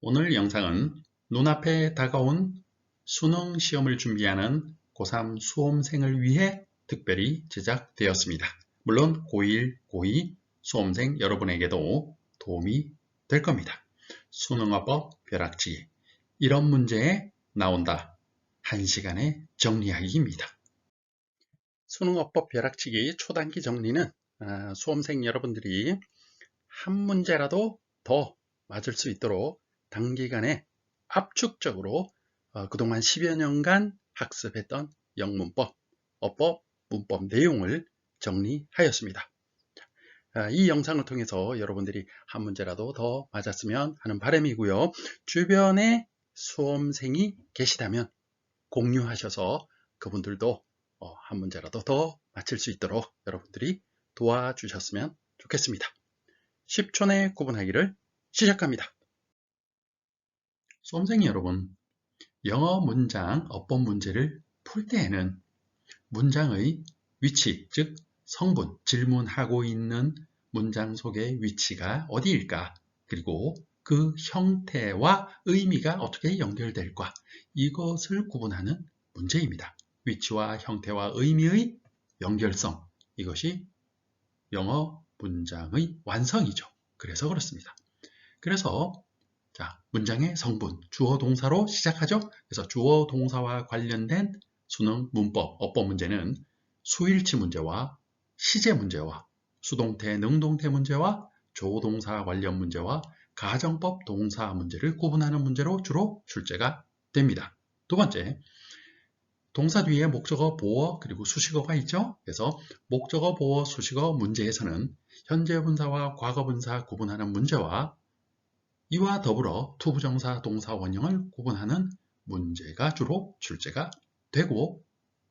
오늘 영상은 눈앞에 다가온 수능 시험을 준비하는 고3 수험생을 위해 특별히 제작되었습니다. 물론 고1, 고2 수험생 여러분에게도 도움이 될 겁니다. 수능어법 벼락치기 이런 문제에 나온다. 1시간의 정리하기입니다. 수능어법 벼락치기 초단기 정리는 수험생 여러분들이 한 문제라도 더 맞을 수 있도록 단기간에 압축적으로 그동안 10여 년간 학습했던 영문법, 어법, 문법 내용을 정리하였습니다. 이 영상을 통해서 여러분들이 한 문제라도 더 맞았으면 하는 바람이고요. 주변에 수험생이 계시다면 공유하셔서 그분들도 한 문제라도 더 맞힐 수 있도록 여러분들이 도와주셨으면 좋겠습니다. 10초 내 구분하기를 시작합니다. 수험생 여러분, 영어 문장 어법 문제를 풀 때에는 문장의 위치, 즉 성분, 질문하고 있는 문장 속의 위치가 어디일까? 그리고 그 형태와 의미가 어떻게 연결될까? 이것을 구분하는 문제입니다. 위치와 형태와 의미의 연결성, 이것이 영어 문장의 완성이죠. 그래서 그렇습니다. 그래서 문장의 성분, 주어 동사로 시작하죠. 그래서 주어 동사와 관련된 수능 문법, 어법 문제는 수일치 문제와 시제 문제와 수동태, 능동태 문제와 조동사 관련 문제와 가정법 동사 문제를 구분하는 문제로 주로 출제가 됩니다. 두 번째, 동사 뒤에 목적어, 보어, 그리고 수식어가 있죠. 그래서 목적어, 보어, 수식어 문제에서는 현재 분사와 과거 분사 구분하는 문제와 이와 더불어 투부정사, 동사, 원형을 구분하는 문제가 주로 출제가 되고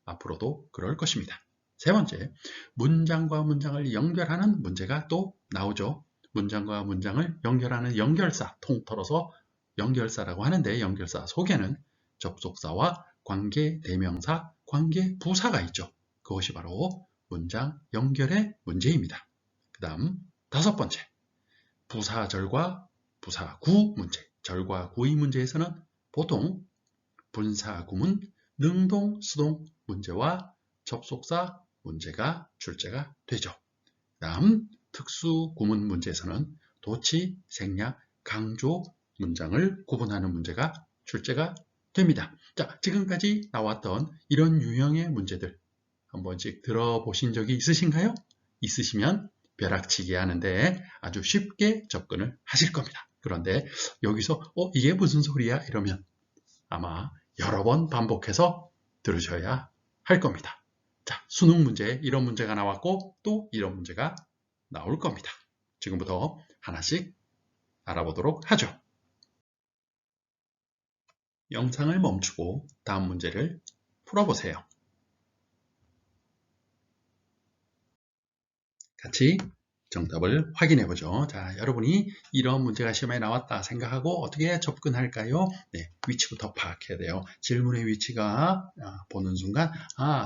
앞으로도 그럴 것입니다. 세 번째, 문장과 문장을 연결하는 문제가 또 나오죠. 문장과 문장을 연결하는 연결사, 통틀어서 연결사라고 하는데 연결사 속에는 접속사와 관계 대명사, 관계 부사가 있죠. 그것이 바로 문장 연결의 문제입니다. 그 다음 다섯 번째, 부사절과 부사구 문제, 절과 구의 문제에서는 보통 분사구문, 능동, 수동 문제와 접속사 문제가 출제가 되죠. 다음 특수구문 문제에서는 도치, 생략, 강조 문장을 구분하는 문제가 출제가 됩니다. 자, 지금까지 나왔던 이런 유형의 문제들 한 번씩 들어보신 적이 있으신가요? 있으시면 벼락치기 하는데 아주 쉽게 접근을 하실 겁니다. 그런데 여기서 이게 무슨 소리야? 이러면 아마 여러 번 반복해서 들으셔야 할 겁니다. 자, 수능 문제 이런 문제가 나왔고 또 이런 문제가 나올 겁니다. 지금부터 하나씩 알아보도록 하죠. 영상을 멈추고 다음 문제를 풀어보세요. 같이 정답을 확인해 보죠. 자, 여러분이 이런 문제가 시험에 나왔다 생각하고 어떻게 접근할까요? 네, 위치부터 파악해야 돼요. 질문의 위치가 보는 순간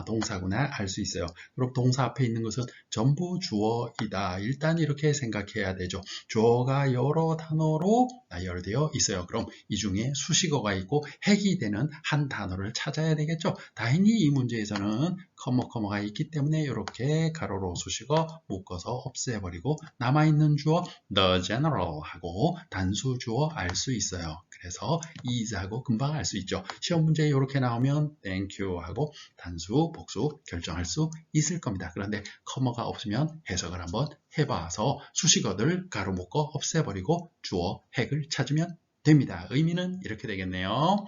동사구나 알 수 있어요. 그럼 동사 앞에 있는 것은 전부 주어이다. 일단 이렇게 생각해야 되죠. 주어가 여러 단어로 나열되어 있어요. 그럼 이 중에 수식어가 있고 핵이 되는 한 단어를 찾아야 되겠죠. 다행히 이 문제에서는 커머가 있기 때문에 이렇게 가로로 수식어 묶어서 없애버리고 남아있는 주어 the general 하고 단수 주어 알 수 있어요. 그래서 is 하고 금방 알 수 있죠. 시험 문제 이렇게 나오면 thank you 하고 단수, 복수 결정할 수 있을 겁니다. 그런데 커머가 없으면 해석을 한번 해봐서 수식어들 가로 묶어 없애버리고 주어 핵을 찾으면 됩니다. 의미는 이렇게 되겠네요.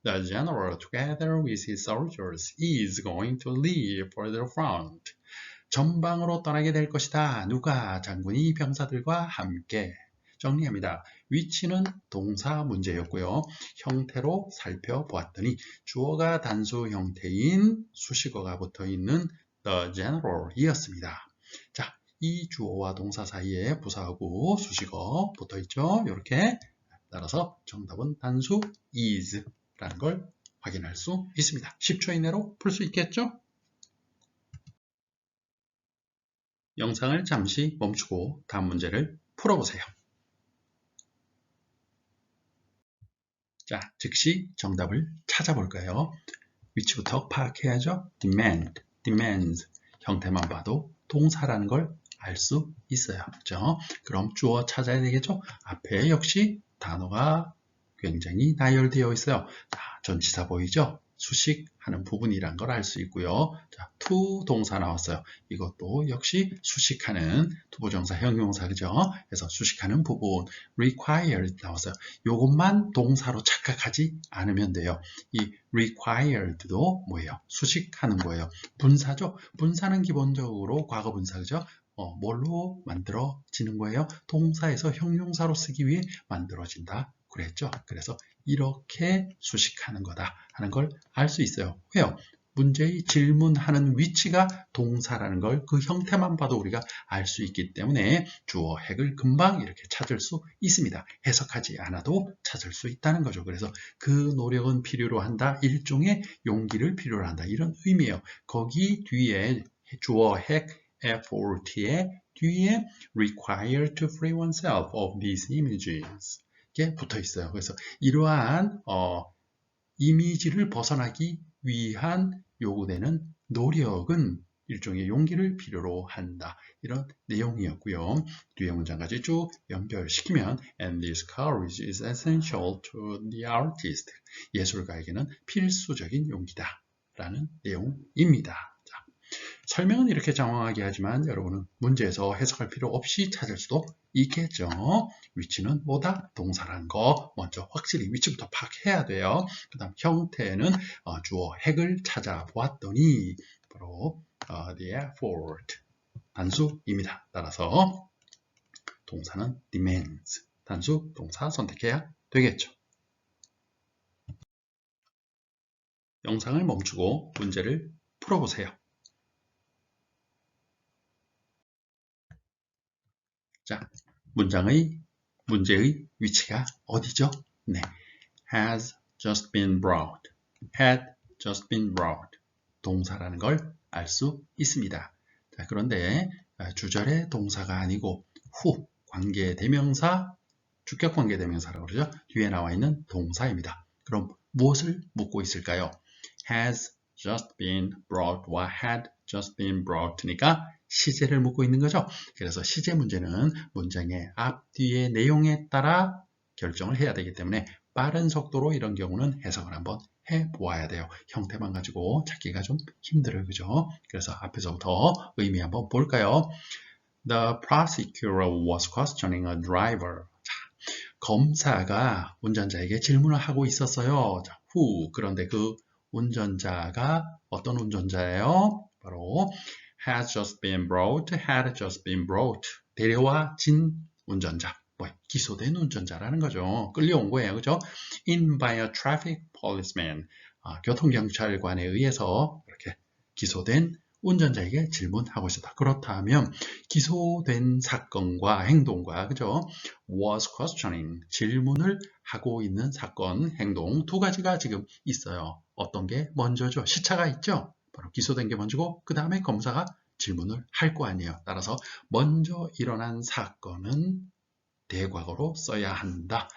The general, together with his soldiers, is going to leave for the front. 전방으로 떠나게 될 것이다. 누가? 장군이 병사들과 함께. 정리합니다. 위치는 동사 문제였고요. 형태로 살펴보았더니 주어가 단수 형태인 수식어가 붙어있는 the general 이었습니다. 자, 이 주어와 동사 사이에 부사하고 수식어 붙어있죠. 이렇게 따라서 정답은 단수 is 라는 걸 확인할 수 있습니다. 10초 이내로 풀 수 있겠죠? 영상을 잠시 멈추고 다음 문제를 풀어보세요. 자, 즉시 정답을 찾아볼까요? 위치부터 파악해야죠. demands. 형태만 봐도 동사라는 걸 알 수 있어요. 그죠? 그럼 주어 찾아야 되겠죠? 앞에 역시 단어가 굉장히 나열되어 있어요. 자, 전치사 보이죠? 수식하는 부분이란 걸 알 수 있고요. 자, to 동사 나왔어요. 이것도 역시 수식하는 투부정사 형용사 그죠? 그래서 수식하는 부분 required 나왔어요. 이것만 동사로 착각하지 않으면 돼요. 이 required도 뭐예요? 수식하는 거예요. 분사죠? 분사는 기본적으로 과거 분사 그죠? 뭘로 만들어지는 거예요? 동사에서 형용사로 쓰기 위해 만들어진다. 그랬죠? 그래서 이렇게 수식하는 거다 하는 걸 알 수 있어요. 왜요? 문제의 질문하는 위치가 동사라는 걸 그 형태만 봐도 우리가 알 수 있기 때문에 주어 핵을 금방 이렇게 찾을 수 있습니다. 해석하지 않아도 찾을 수 있다는 거죠. 그래서 그 노력은 필요로 한다. 일종의 용기를 필요로 한다. 이런 의미예요. 거기 뒤에 주어 핵 effort의 뒤에 require to free oneself of these images 게 붙어 있어요. 그래서 이러한 이미지를 벗어나기 위한 요구되는 노력은 일종의 용기를 필요로 한다. 이런 내용이었고요. 뒤에 문장까지 쭉 연결시키면 And this courage is essential to the artist. 예술가에게는 필수적인 용기다. 라는 내용입니다. 설명은 이렇게 장황하게 하지만 여러분은 문제에서 해석할 필요 없이 찾을 수도 있겠죠. 위치는 뭐다? 동사라는 거 먼저 확실히 위치부터 파악해야 돼요. 그 다음 형태는 주어 핵을 찾아보았더니 바로 the effort 단수입니다. 따라서 동사는 demands 단수 동사 선택해야 되겠죠. 영상을 멈추고 문제를 풀어보세요. 자, 문제의 위치가 어디죠? 네, has just been brought, had just been brought 동사라는 걸 알 수 있습니다. 자, 그런데 주절의 동사가 아니고 후 관계대명사, 주격 관계대명사라고 그러죠. 뒤에 나와 있는 동사입니다. 그럼 무엇을 묻고 있을까요? has just been brought와 had just been brought니까 시제를 묻고 있는 거죠. 그래서 시제 문제는 문장의 앞, 뒤의 내용에 따라 결정을 해야 되기 때문에 빠른 속도로 이런 경우는 해석을 한번 해보아야 돼요. 형태만 가지고 찾기가 좀 힘들어요. 그죠? 그래서 앞에서부터 의미 한번 볼까요? The prosecutor was questioning a driver. 자, 검사가 운전자에게 질문을 하고 있었어요. 자, 그런데 그 운전자가 어떤 운전자예요? 바로 had just been brought. 데려와진 운전자. 기소된 운전자라는 거죠. 끌려온 거예요. 그죠? In by a traffic policeman. 교통경찰관에 의해서 이렇게 기소된 운전자에게 질문하고 있었다. 그렇다면 기소된 사건과 행동과 그죠? was questioning 질문을 하고 있는 사건, 행동 두 가지가 지금 있어요. 어떤 게 먼저죠? 시차가 있죠? 바로 기소된 게 먼저고 그 다음에 검사가 질문을 할 거 아니에요. 따라서 먼저 일어난 사건은 대과거로 써야 한다.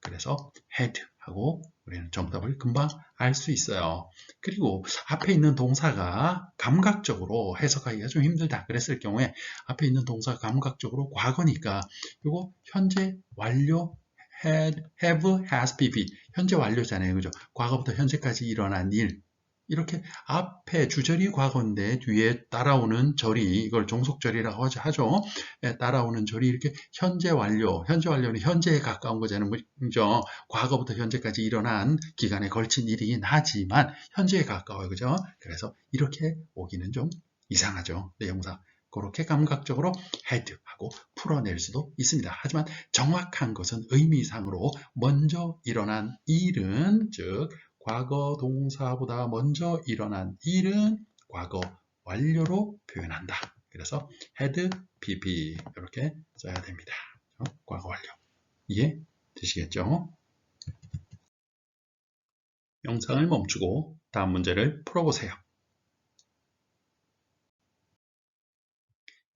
그래서 had 하고 우리는 정답을 금방 알 수 있어요. 그리고 앞에 있는 동사가 감각적으로 해석하기가 좀 힘들다 그랬을 경우에 앞에 있는 동사가 감각적으로 과거니까 이거 현재 완료 had, have, has, pp 현재 완료잖아요. 그죠? 과거부터 현재까지 일어난 일 이렇게 앞에 주절이 과거인데 뒤에 따라오는 절이 이걸 종속절이라고 하죠. 따라오는 절이 이렇게 현재 완료는 현재에 가까운 거잖아요. 그죠? 과거부터 현재까지 일어난 기간에 걸친 일이긴 하지만 현재에 가까워요. 그죠? 그래서 이렇게 오기는 좀 이상하죠. 내용상. 그렇게 감각적으로 had 하고 풀어낼 수도 있습니다. 하지만 정확한 것은 의미상으로 먼저 일어난 일은 즉 과거 동사보다 먼저 일어난 일은 과거 완료로 표현한다. 그래서 had, pp 이렇게 써야 됩니다. 과거 완료. 이해되시겠죠? 영상을 멈추고 다음 문제를 풀어보세요.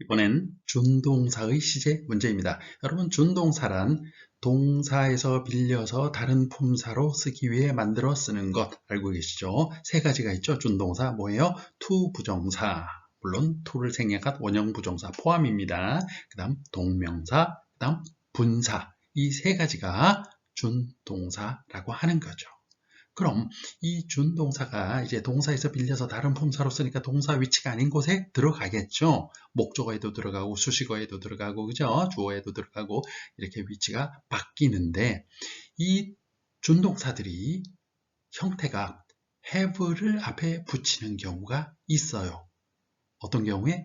이번엔 준동사의 시제 문제입니다. 여러분, 준동사란 동사에서 빌려서 다른 품사로 쓰기 위해 만들어 쓰는 것 알고 계시죠? 세 가지가 있죠. 준동사 뭐예요? to 부정사, 물론 to를 생략한 원형 부정사 포함입니다. 그 다음 동명사, 그 다음 분사, 이 세 가지가 준동사라고 하는 거죠. 그럼 이 준동사가 이제 동사에서 빌려서 다른 품사로 쓰니까 동사 위치가 아닌 곳에 들어가겠죠. 목적어에도 들어가고 수식어에도 들어가고 그죠? 주어에도 들어가고 이렇게 위치가 바뀌는데 이 준동사들이 형태가 have를 앞에 붙이는 경우가 있어요. 어떤 경우에?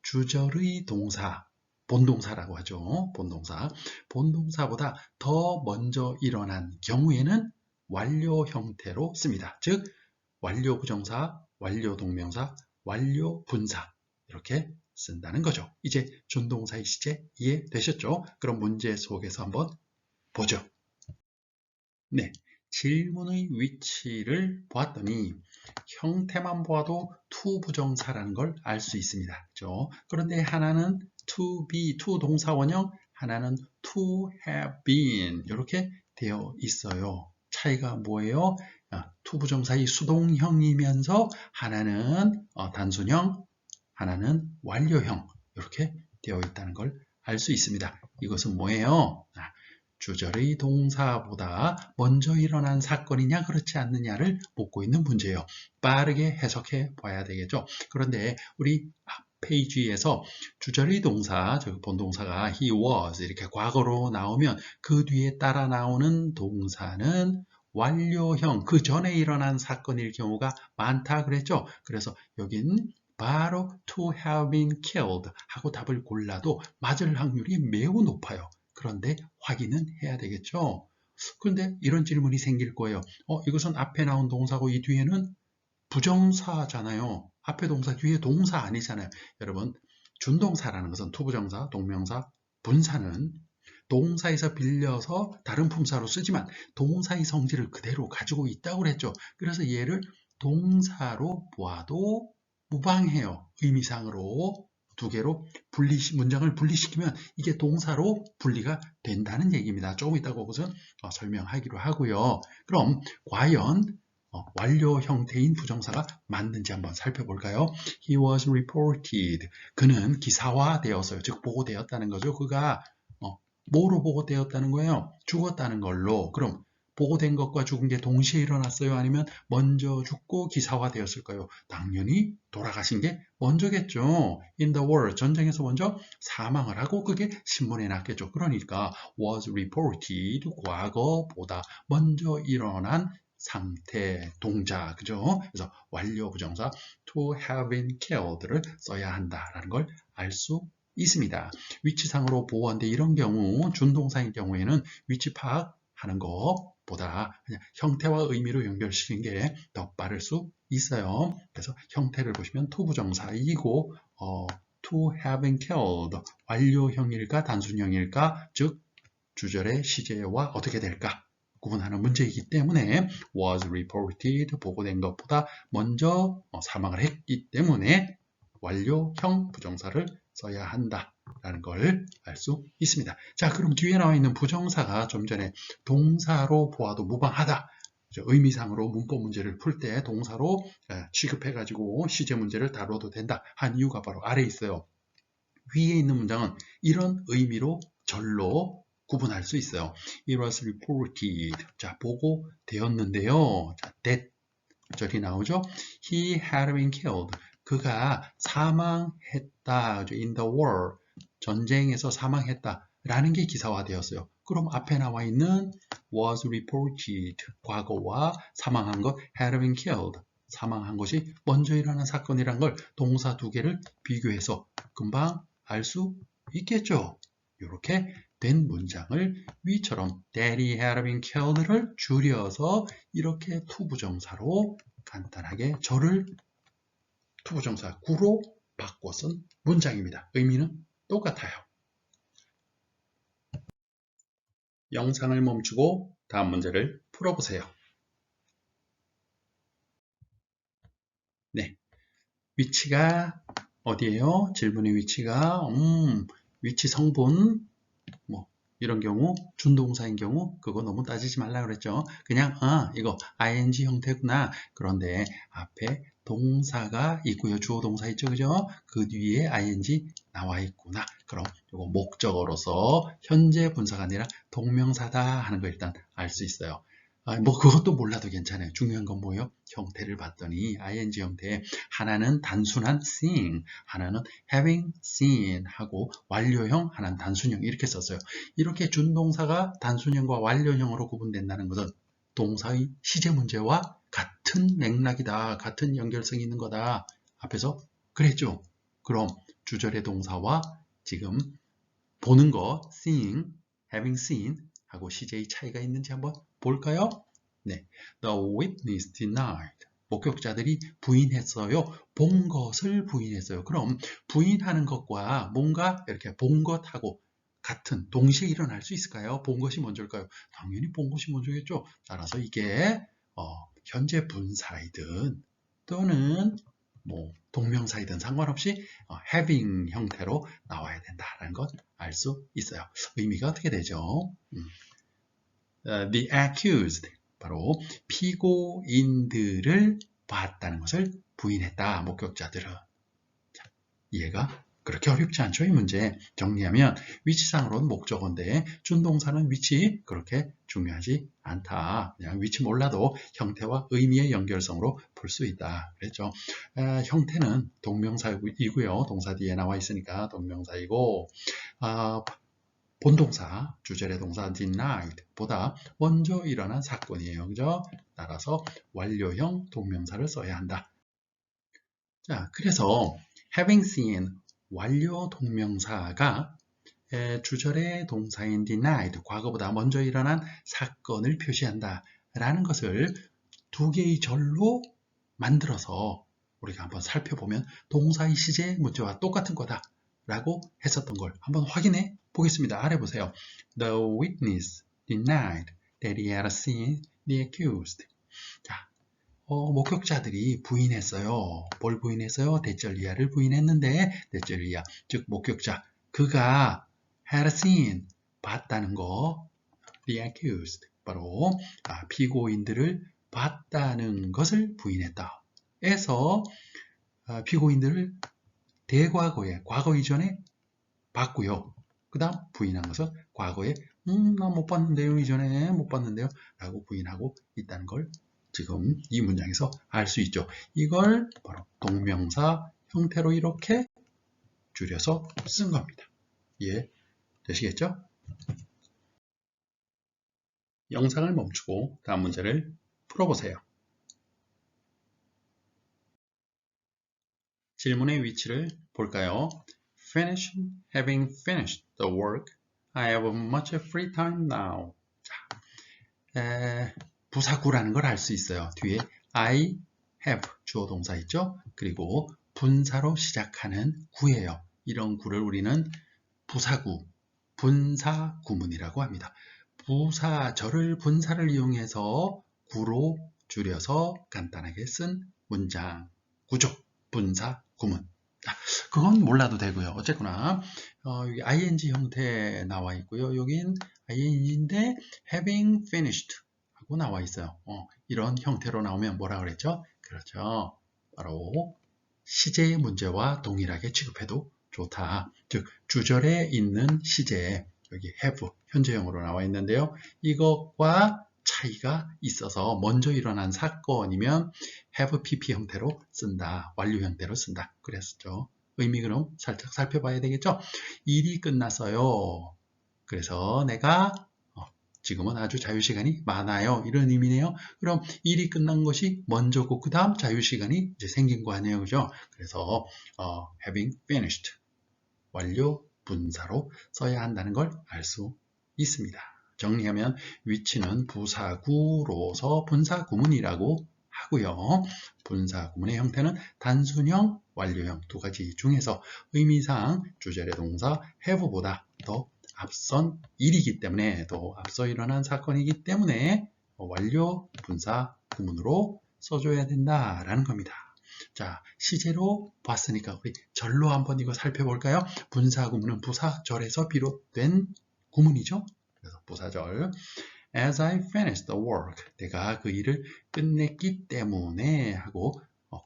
주절의 동사, 본동사라고 하죠. 본동사. 본동사보다 더 먼저 일어난 경우에는 완료 형태로 씁니다. 즉 완료 부정사, 완료 동명사, 완료 분사 이렇게 쓴다는 거죠. 이제 준동사의 시제 이해되셨죠? 그럼 문제 속에서 한번 보죠. 네, 질문의 위치를 보았더니 형태만 보아도 to 부정사라는 걸 알 수 있습니다. 그렇죠? 그런데 하나는 to be, to 동사 원형, 하나는 to have been 이렇게 되어 있어요. 차이가 뭐예요? to 부정사의 수동형이면서 하나는 단순형, 하나는 완료형 이렇게 되어 있다는 걸 알 수 있습니다. 이것은 뭐예요? 주절의 동사보다 먼저 일어난 사건이냐 그렇지 않느냐를 묻고 있는 문제예요. 빠르게 해석해 봐야 되겠죠. 그런데 우리 앞 페이지에서 주절의 동사, 즉 본동사가 he was 이렇게 과거로 나오면 그 뒤에 따라 나오는 동사는 완료형, 그 전에 일어난 사건일 경우가 많다 그랬죠. 그래서 여긴 바로 to have been killed 하고 답을 골라도 맞을 확률이 매우 높아요. 그런데 확인은 해야 되겠죠. 그런데 이런 질문이 생길 거예요. 이것은 앞에 나온 동사고 이 뒤에는 부정사잖아요. 앞에 동사, 뒤에 동사 아니잖아요. 여러분, 준동사라는 것은 투부정사, 동명사, 분사는 동사에서 빌려서 다른 품사로 쓰지만 동사의 성질을 그대로 가지고 있다고 그랬죠. 그래서 얘를 동사로 보아도 무방해요. 의미상으로 두 개로 문장을 분리시키면 이게 동사로 분리가 된다는 얘기입니다. 조금 이따가 그것은 설명하기로 하고요. 그럼 과연 완료 형태인 부정사가 맞는지 한번 살펴볼까요? He was reported. 그는 기사화되었어요. 즉 보고되었다는 거죠. 그가 뭐로 보고되었다는 거예요? 죽었다는 걸로. 그럼 보고된 것과 죽은 게 동시에 일어났어요? 아니면 먼저 죽고 기사화되었을까요? 당연히 돌아가신 게 먼저겠죠. In the war, 전쟁에서 먼저 사망을 하고 그게 신문에 났겠죠. 그러니까 was reported, 과거보다 먼저 일어난 상태, 동작, 그죠? 그래서 완료 부정사 to have been killed를 써야 한다라는 걸 알 수 있습니다. 위치상으로 보호한데 이런 경우 준동사인 경우에는 위치 파악하는 것보다 그냥 형태와 의미로 연결시키는 게 더 빠를 수 있어요. 그래서 형태를 보시면 to 부정사이고 to have been killed 완료형일까 단순형일까 즉 주절의 시제와 어떻게 될까 구분하는 문제이기 때문에 was reported 보고된 것보다 먼저 사망을 했기 때문에 완료형 부정사를 써야 한다라는 걸 알 수 있습니다. 자, 그럼 뒤에 나와 있는 부정사가 좀 전에 동사로 보아도 무방하다. 의미상으로 문법 문제를 풀 때 동사로 취급해가지고 시제 문제를 다뤄도 된다 한 이유가 바로 아래에 있어요. 위에 있는 문장은 이런 의미로 절로 구분할 수 있어요. It was reported. 자, 보고되었는데요. 자, that 절이 나오죠. He had been killed. 그가 사망했다. In the war. 전쟁에서 사망했다. 라는 게 기사화되었어요. 그럼 앞에 나와 있는 was reported. 과거와 사망한 것 had been killed. 사망한 것이 먼저 일어난 사건이란 걸 동사 두 개를 비교해서 금방 알 수 있겠죠. 이렇게 된 문장을 위처럼 Daddy had been killed를 줄여서 이렇게 투부정사로 간단하게 절을 투부정사 구로 바꿔 쓴 문장입니다. 의미는 똑같아요. 영상을 멈추고 다음 문제를 풀어보세요. 네, 위치가 어디에요? 질문의 위치가 위치 성분 뭐 이런 경우 준동사인 경우 그거 너무 따지지 말라 그랬죠. 그냥 이거 ing 형태구나. 그런데 앞에 동사가 있고요. 주어 동사 있죠. 그죠? 그 뒤에 ing 나와 있구나. 그럼 이거 목적어로서 현재 분사가 아니라 동명사다 하는 거 일단 알 수 있어요. 뭐 그것도 몰라도 괜찮아요. 중요한 건 뭐예요? 형태를 봤더니 ing 형태 하나는 단순한 seeing, 하나는 having seen 하고 완료형, 하나는 단순형 이렇게 썼어요. 이렇게 준동사가 단순형과 완료형으로 구분된다는 것은 동사의 시제 문제와 같은 맥락이다. 같은 연결성이 있는 거다. 앞에서 그랬죠. 그럼 주절의 동사와 지금 보는 거 seeing, having seen 하고 시제의 차이가 있는지 한번 볼까요? 네, The witness denied. 목격자들이 부인했어요. 본 것을 부인했어요. 그럼 부인하는 것과 뭔가 이렇게 본 것하고 같은 동시에 일어날 수 있을까요? 본 것이 먼저일까요? 당연히 본 것이 먼저겠죠. 따라서 이게 현재 분사이든 또는 뭐 동명사이든 상관없이 having 형태로 나와야 된다는 것 알 수 있어요. 의미가 어떻게 되죠? The accused, 바로 피고인들을 봤다는 것을 부인했다. 목격자들은. 자, 이해가 그렇게 어렵지 않죠? 이 문제 정리하면 위치상으로는 목적어인데 준동사는 위치 그렇게 중요하지 않다. 그냥 위치 몰라도 형태와 의미의 연결성으로 볼 수 있다. 그랬죠? 형태는 동명사이고요. 동사 뒤에 나와 있으니까 동명사이고 본동사, 주절의 동사 denied 보다 먼저 일어난 사건이에요. 그죠? 따라서 완료형 동명사를 써야 한다. 자, 그래서 having seen 완료 동명사가 주절의 동사인 denied, 과거보다 먼저 일어난 사건을 표시한다 라는 것을 두 개의 절로 만들어서 우리가 한번 살펴보면 동사의 시제 문제와 똑같은 거다 라고 했었던 걸 한번 확인해 보겠습니다. 아래 보세요. The witness denied that he had seen the accused. 자, 목격자들이 부인했어요. 뭘 부인했어요? 데절리아를 부인했는데 데절리아, 즉 목격자, 그가 had seen, 봤다는 거, the accused, 바로 피고인들을 봤다는 것을 부인했다. 에서 피고인들을 대과거에, 과거 이전에 봤고요. 그 다음 부인한 것은 과거에 나 못 봤는데요. 이전에 못 봤는데요. 라고 부인하고 있다는 걸 지금 이 문장에서 알 수 있죠. 이걸 바로 동명사 형태로 이렇게 줄여서 쓴 겁니다. 이해 되시겠죠? 영상을 멈추고 다음 문제를 풀어보세요. 질문의 위치를 볼까요? Having finished the work, I have much free time now. 자, 부사구라는 걸 알 수 있어요. 뒤에 I have 주어 동사 있죠? 그리고 분사로 시작하는 구예요. 이런 구를 우리는 부사구, 분사 구문이라고 합니다. 부사절을 분사를 이용해서 구로 줄여서 간단하게 쓴 문장 구조, 분사 구문. 그건 몰라도 되고요. 어쨌거나 여기 ing 형태 나와 있고요. 여긴 ing인데 having finished 하고 나와 있어요. 이런 형태로 나오면 뭐라 그랬죠? 그렇죠. 바로 시제의 문제와 동일하게 취급해도 좋다. 즉 주절에 있는 시제, 여기 have 현재형으로 나와 있는데요. 이것과 차이가 있어서 먼저 일어난 사건이면 have pp 형태로 쓴다. 완료 형태로 쓴다. 그랬었죠. 의미 그럼 살짝 살펴봐야 되겠죠. 일이 끝났어요. 그래서 내가 지금은 아주 자유시간이 많아요. 이런 의미네요. 그럼 일이 끝난 것이 먼저고 그 다음 자유시간이 이제 생긴 거 아니에요. 그죠? 그래서 having finished 완료 분사로 써야 한다는 걸 알 수 있습니다. 정리하면 위치는 부사구로서 분사구문이라고 하고요. 분사구문의 형태는 단순형, 완료형 두 가지 중에서 의미상 주절의 동사 have보다 더 앞선 일이기 때문에 더 앞서 일어난 사건이기 때문에 완료 분사 구문으로 써줘야 된다라는 겁니다. 자, 시제로 봤으니까 우리 절로 한번 이거 살펴볼까요? 분사구문은 부사절에서 비롯된 구문이죠. 그래서 부사절. As I finished the work. 내가 그 일을 끝냈기 때문에 하고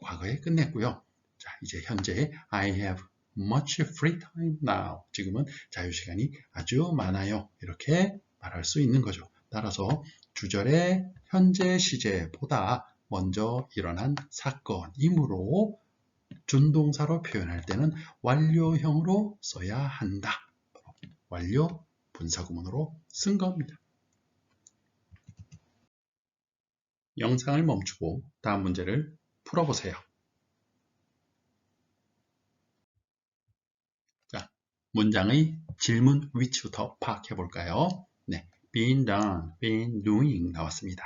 과거에 끝냈고요. 자, 이제 현재 I have much free time now. 지금은 자유시간이 아주 많아요. 이렇게 말할 수 있는 거죠. 따라서 주절의 현재 시제보다 먼저 일어난 사건이므로 준동사로 표현할 때는 완료형으로 써야 한다. 완료 분사구문으로 쓴 겁니다. 영상을 멈추고 다음 문제를 풀어보세요. 자, 문장의 질문 위치부터 파악해 볼까요? 네, been done, been doing 나왔습니다.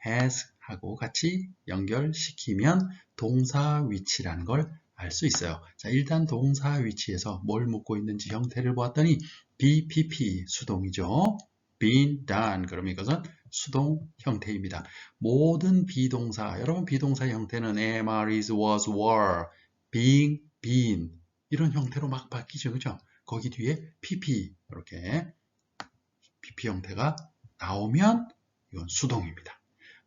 has 하고 같이 연결시키면 동사 위치라는 걸 알 수 있어요. 자, 일단 동사 위치에서 뭘 묻고 있는지 형태를 보았더니 BPP 수동이죠. been done 그러면 이것은 수동 형태입니다. 모든 비동사, 여러분 비동사 형태는 am, are, is, was, were, being, been 이런 형태로 막 바뀌죠. 그죠? 거기 뒤에 PP 이렇게 PP 형태가 나오면 이건 수동입니다.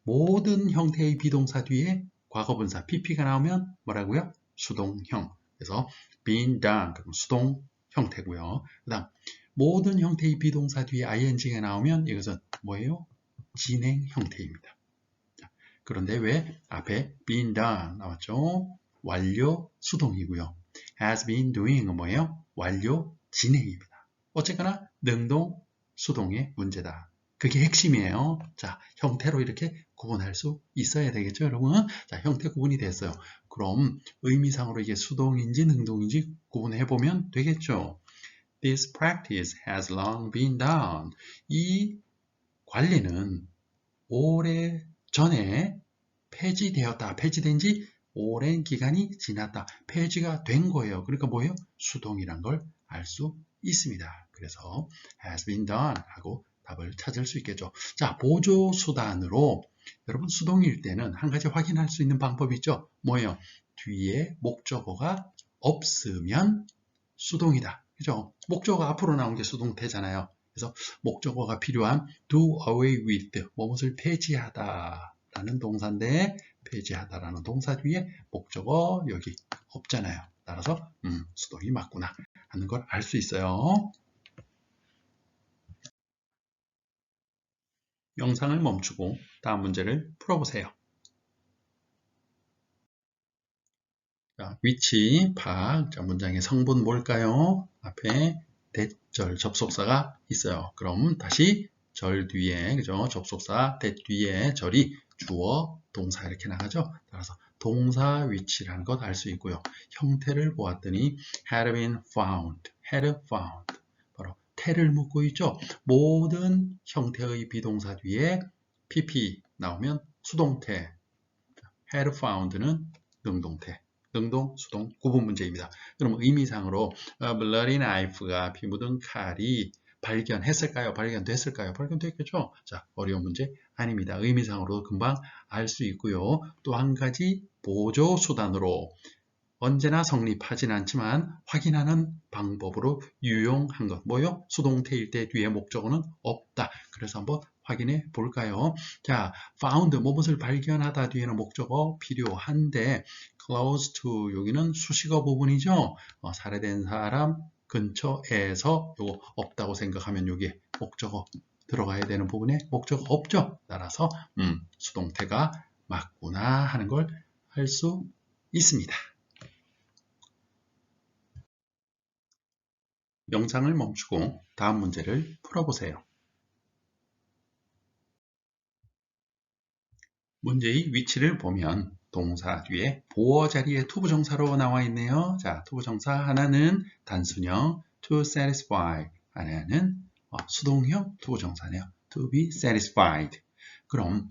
모든 형태의 비동사 뒤에 과거분사 PP가 나오면 뭐라고요? 수동형. 그래서 been done 그럼 수동 형태고요. 그 다음 모든 형태의 비동사 뒤에 ing가 나오면 이것은 뭐예요? 진행 형태입니다. 그런데 왜 앞에 been done 나왔죠? 완료 수동이고요. has been doing은 뭐예요? 완료 진행입니다. 어쨌거나 능동 수동의 문제다. 그게 핵심이에요. 자, 형태로 이렇게 구분할 수 있어야 되겠죠, 여러분? 자, 형태 구분이 됐어요. 그럼 의미상으로 이게 수동인지 능동인지 구분해 보면 되겠죠. This practice has long been done. 이 관리는 오래 전에 폐지되었다. 폐지된 지 오랜 기간이 지났다. 폐지가 된 거예요. 그러니까 뭐예요? 수동이란 걸 알 수 있습니다. 그래서 has been done 하고 답을 찾을 수 있겠죠. 자, 보조수단으로 여러분 수동일 때는 한 가지 확인할 수 있는 방법이 있죠. 뭐예요? 뒤에 목적어가 없으면 수동이다. 그죠? 목적어가 앞으로 나온 게 수동태잖아요. 그래서 목적어가 필요한 do away with, 무엇을 폐지하다 라는 동사인데 폐지하다라는 동사 뒤에 목적어 여기 없잖아요. 따라서 수동이 맞구나 하는 걸 알 수 있어요. 영상을 멈추고 다음 문제를 풀어보세요. 자, 위치, 파악, 자, 문장의 성분 뭘까요? 앞에 대절 접속사가 있어요. 그럼 다시 절 뒤에, 그죠? 접속사 대 뒤에 절이 주어, 동사 이렇게 나가죠? 따라서 동사 위치라는 것 알 수 있고요. 형태를 보았더니 had been found, had found. 바로 태를 묻고 있죠? 모든 형태의 비동사 뒤에 pp 나오면 수동태, had found는 능동태. 능동, 수동, 구분 문제입니다. 그럼 의미상으로 bloody knife가 피 묻은 칼이 발견했을까요? 발견됐을까요? 발견됐겠죠? 자, 어려운 문제 아닙니다. 의미상으로 금방 알 수 있고요. 또 한 가지 보조 수단으로 언제나 성립하진 않지만 확인하는 방법으로 유용한 것. 뭐요? 수동태일 때 뒤에 목적어는 없다. 그래서 한번 확인해 볼까요? 자, found, 무엇을 발견하다 뒤에는 목적어 필요한데 close to, 여기는 수식어 부분이죠. 살해된 사람 근처에서 요거 없다고 생각하면 여기에 목적어 들어가야 되는 부분에 목적어 없죠. 따라서 수동태가 맞구나 하는 걸 할 수 있습니다. 영상을 멈추고 다음 문제를 풀어보세요. 문제의 위치를 보면 동사 뒤에 보어 자리에 투부정사로 나와 있네요. 자, 투부정사 하나는 단순형 to satisfy, 하나는 수동형 투부정사네요. to be satisfied. 그럼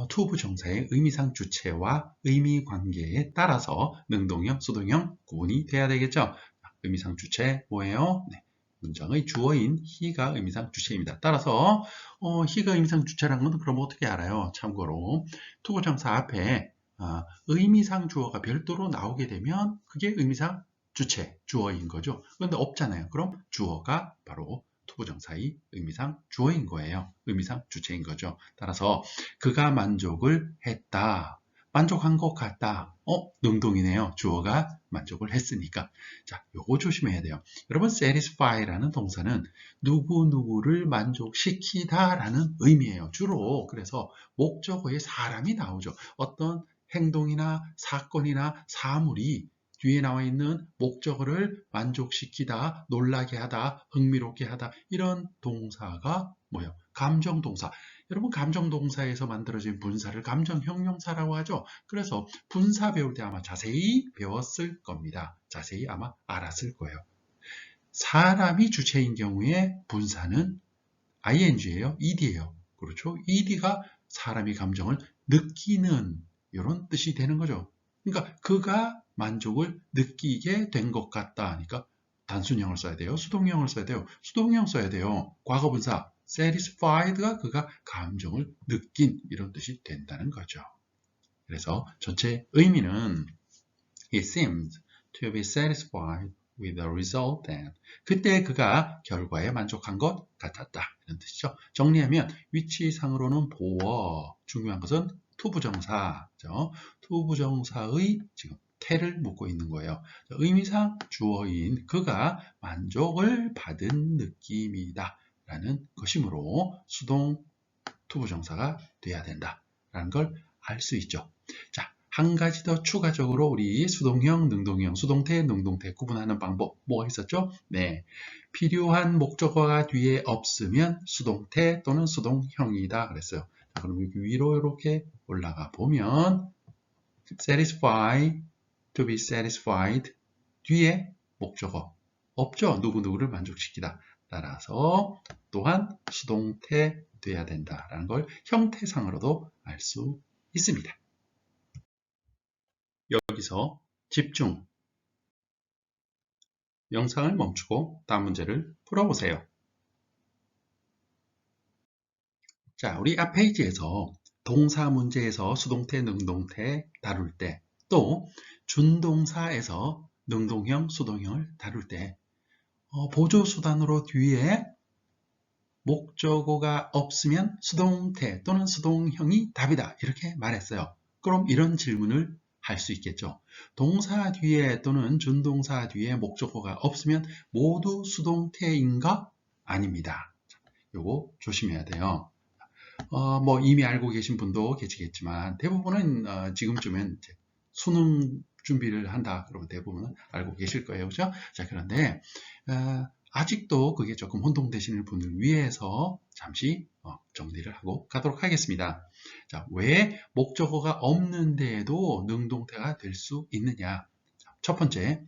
투부정사의 의미상 주체와 의미 관계에 따라서 능동형, 수동형 구분이 돼야 되겠죠. 의미상 주체 뭐예요? 네. 문장의 주어인 he가 의미상 주체입니다. 따라서 he가 의미상 주체라는 건 그럼 어떻게 알아요? 참고로 투부정사 앞에 의미상 주어가 별도로 나오게 되면 그게 의미상 주체, 주어인 거죠. 그런데 없잖아요. 그럼 주어가 바로 투부정사의 의미상 주어인 거예요. 의미상 주체인 거죠. 따라서 그가 만족을 했다. 만족한 것 같다. 능동이네요. 주어가 만족을 했으니까. 자, 요거 조심해야 돼요. 여러분, satisfy라는 동사는 누구누구를 만족시키다 라는 의미예요. 주로. 그래서 목적어에 사람이 나오죠. 어떤 행동이나 사건이나 사물이 뒤에 나와 있는 목적어를 만족시키다, 놀라게 하다, 흥미롭게 하다 이런 동사가 뭐예요? 감정동사. 여러분 감정동사에서 만들어진 분사를 감정형용사라고 하죠. 그래서 분사 배울 때 아마 자세히 배웠을 겁니다. 자세히 아마 알았을 거예요. 사람이 주체인 경우에 분사는 ing예요. ed예요. 그렇죠? ed가 사람이 감정을 느끼는 이런 뜻이 되는 거죠. 그러니까 그가 만족을 느끼게 된 것 같다 하니까 단순형을 써야 돼요. 수동형을 써야 돼요. 수동형 써야 돼요. 과거분사 satisfied가 그가 감정을 느낀 이런 뜻이 된다는 거죠. 그래서 전체 의미는 He seemed to be satisfied with the result then. 그때 그가 결과에 만족한 것 같았다. 이런 뜻이죠. 정리하면 위치상으로는 보어. 중요한 것은 투부정사죠. 투부정사의 지금 태를 묻고 있는 거예요. 의미상 주어인 그가 만족을 받은 느낌이다. 라는 것이므로 수동 투부정사가 돼야 된다. 라는 걸 알 수 있죠. 자, 한 가지 더 추가적으로 우리 수동형, 능동형, 수동태, 능동태 구분하는 방법 뭐가 있었죠? 네, 필요한 목적어가 뒤에 없으면 수동태 또는 수동형이다 그랬어요. 자, 그럼 여기 위로 이렇게 올라가 보면 satisfy, to be satisfied 뒤에 목적어 없죠? 누구누구를 만족시키다. 따라서 또한 수동태 돼야 된다라는 걸 형태상으로도 알 수 있습니다. 여기서 집중. 영상을 멈추고 다음 문제를 풀어보세요. 자, 우리 앞 페이지에서 동사 문제에서 수동태, 능동태 다룰 때, 또 준동사에서 능동형, 수동형을 다룰 때 보조수단으로 뒤에 목적어가 없으면 수동태 또는 수동형이 답이다. 이렇게 말했어요. 그럼 이런 질문을 할 수 있겠죠. 동사 뒤에 또는 준동사 뒤에 목적어가 없으면 모두 수동태인가? 아닙니다. 요거 조심해야 돼요. 뭐 이미 알고 계신 분도 계시겠지만 대부분은 지금쯤엔 이제 수능 준비를 한다. 그러면 대부분은 알고 계실 거예요. 그죠? 자, 그런데 아직도 그게 조금 혼동되시는 분을 위해서 잠시 정리를 하고 가도록 하겠습니다. 자, 왜 목적어가 없는데도 능동태가 될 수 있느냐? 첫 번째,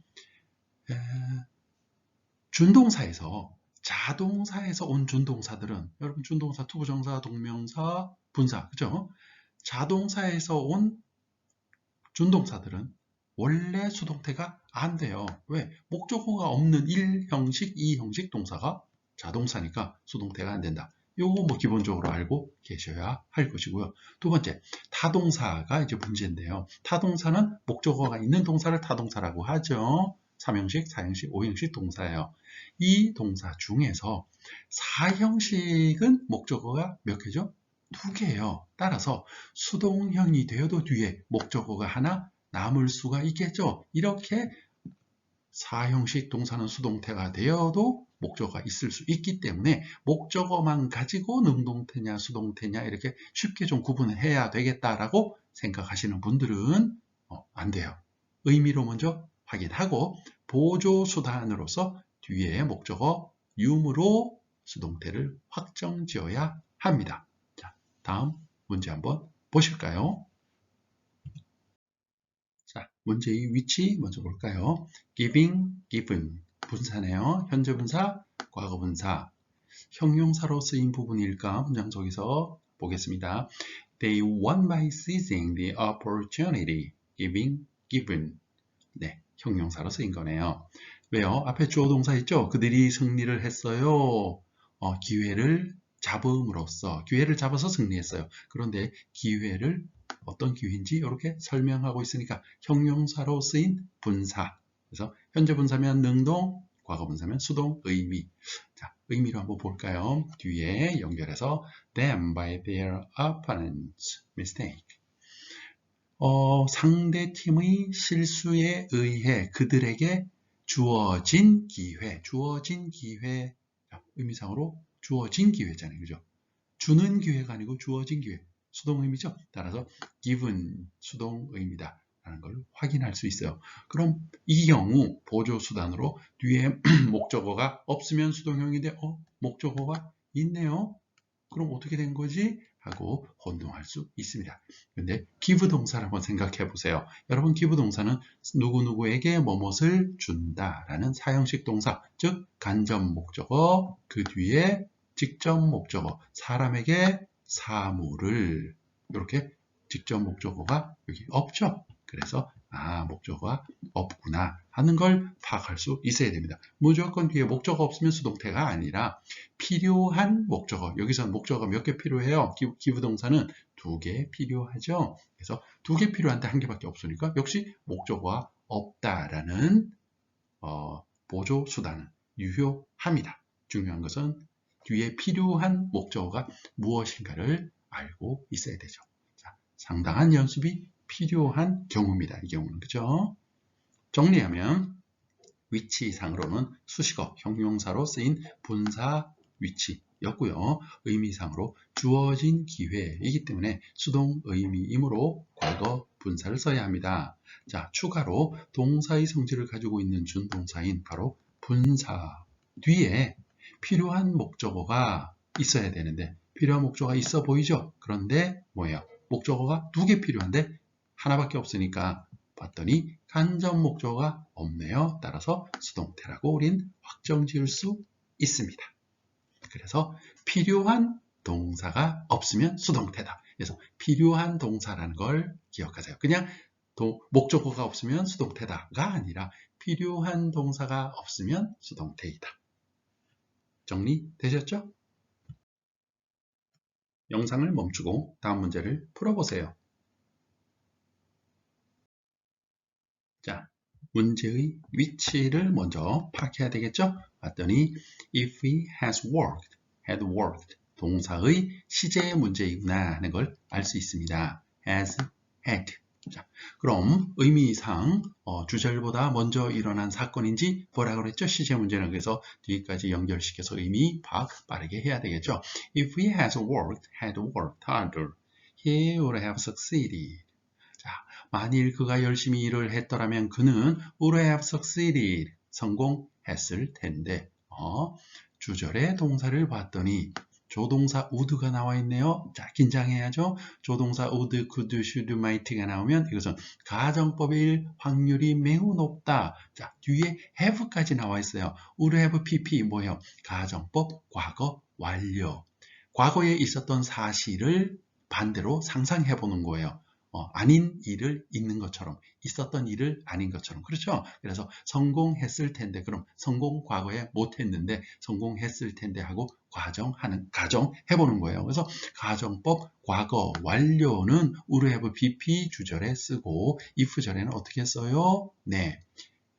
준동사에서 자동사에서 온 준동사들은 여러분 준동사, 투부정사, 동명사, 분사 그죠? 자동사에서 온 준동사들은 원래 수동태가 안 돼요. 왜? 목적어가 없는 1형식, 2형식 동사가 자동사니까 수동태가 안 된다. 요거 뭐 기본적으로 알고 계셔야 할 것이고요. 두 번째, 타동사가 이제 문제인데요. 타동사는 목적어가 있는 동사를 타동사라고 하죠. 3형식, 4형식, 5형식 동사예요. 이 동사 중에서 4형식은 목적어가 몇 개죠? 2개예요. 따라서 수동형이 되어도 뒤에 목적어가 하나 남을 수가 있겠죠. 이렇게 4형식 동사는 수동태가 되어도 목적어가 있을 수 있기 때문에 목적어만 가지고 능동태냐 수동태냐 이렇게 쉽게 좀 구분을 해야 되겠다라고 생각하시는 분들은 안 돼요. 의미로 먼저 확인하고 보조수단으로서 뒤에 목적어 유무로 수동태를 확정 지어야 합니다. 자, 다음 문제 한번 보실까요? 자, 문제의 위치 먼저 볼까요? giving, given 분사네요. 현재 분사, 과거 분사, 형용사로 쓰인 부분일까? 문장 속에서 보겠습니다. They won by seizing the opportunity. giving, given. 네, 형용사로 쓰인 거네요. 왜요? 앞에 주어 동사 있죠? 그들이 승리를 했어요. 기회를 잡음으로써, 기회를 잡아서 승리했어요. 그런데 기회를 어떤 기회인지 이렇게 설명하고 있으니까 형용사로 쓰인 분사. 그래서 현재 분사면 능동, 과거 분사면 수동, 의미. 자, 의미로 한번 볼까요? 뒤에 연결해서 them by their opponent's mistake. 상대 팀의 실수에 의해 그들에게 주어진 기회. 자, 의미상으로 주어진 기회잖아요. 그죠? 주는 기회가 아니고 주어진 기회. 수동 의미죠. 따라서 given 수동 의미다 라는 걸 확인할 수 있어요. 그럼 이 경우 보조수단으로 뒤에 목적어가 없으면 수동형인데 목적어가 있네요. 그럼 어떻게 된 거지? 하고 혼동할 수 있습니다. 근데 give 동사를 한번 생각해 보세요. 여러분 give 동사는 누구누구에게 뭐뭇을 준다라는 사형식 동사, 즉 간접 목적어, 그 뒤에 직접 목적어, 사람에게 사물을, 이렇게 직접 목적어가 여기 없죠. 그래서 목적어가 없구나 하는 걸 파악할 수 있어야 됩니다. 무조건 뒤에 목적어 없으면 수동태가 아니라 필요한 목적어, 여기서는 목적어가 몇 개 필요해요? give 동사는 2개 필요하죠. 그래서 2개 필요한데 1개밖에 없으니까 역시 목적어가 없다라는 보조 수단은 유효합니다. 중요한 것은 뒤에 필요한 목적어가 무엇인가를 알고 있어야 되죠. 자, 상당한 연습이 필요한 경우입니다. 이 경우는. 그죠? 정리하면 위치상으로는 수식어, 형용사로 쓰인 분사 위치였고요. 의미상으로 주어진 기회이기 때문에 수동 의미이므로 과거 분사를 써야 합니다. 자, 추가로 동사의 성질을 가지고 있는 준동사인 바로 분사 뒤에 필요한 목적어가 있어야 되는데 필요한 목적어가 있어 보이죠? 그런데 뭐예요? 목적어가 2개 필요한데 하나밖에 없으니까 봤더니 간접 목적어가 없네요. 따라서 수동태라고 우린 확정 지을 수 있습니다. 그래서 필요한 동사가 없으면 수동태다. 그래서 필요한 동사라는 걸 기억하세요. 그냥 목적어가 없으면 수동태다가 아니라 필요한 동사가 없으면 수동태이다. 정리되셨죠? 영상을 멈추고 다음 문제를 풀어보세요. 자, 문제의 위치를 먼저 파악해야 되겠죠? 봤더니 if he has worked, had worked 동사의 시제 문제이구나 하는 걸 알 수 있습니다. has, had. 자, 그럼 의미상 주절보다 먼저 일어난 사건인지 뭐라 그랬죠? 시제 문제는. 그래서 뒤까지 연결시켜서 의미 파악 빠르게 해야 되겠죠? If he has worked, had worked harder, he would have succeeded. 자, 만일 그가 열심히 일을 했더라면 그는 would have succeeded, 성공했을 텐데 주절의 동사를 봤더니 조동사 would가 나와 있네요. 자, 긴장해야죠. 조동사 would, could, should, might가 나오면 이것은 가정법일 확률이 매우 높다. 자, 뒤에 have까지 나와 있어요. would have pp 뭐예요? 가정법 과거 완료. 과거에 있었던 사실을 반대로 상상해 보는 거예요. 아닌 일을 있는 것처럼, 있었던 일을 아닌 것처럼. 그렇죠? 그래서 성공했을 텐데, 그럼 성공 과거에 못했는데 성공했을 텐데 하고 가정해보는 거예요. 그래서 가정법 과거 완료는 would have pp 주절에 쓰고 if절에는 어떻게 써요? 네,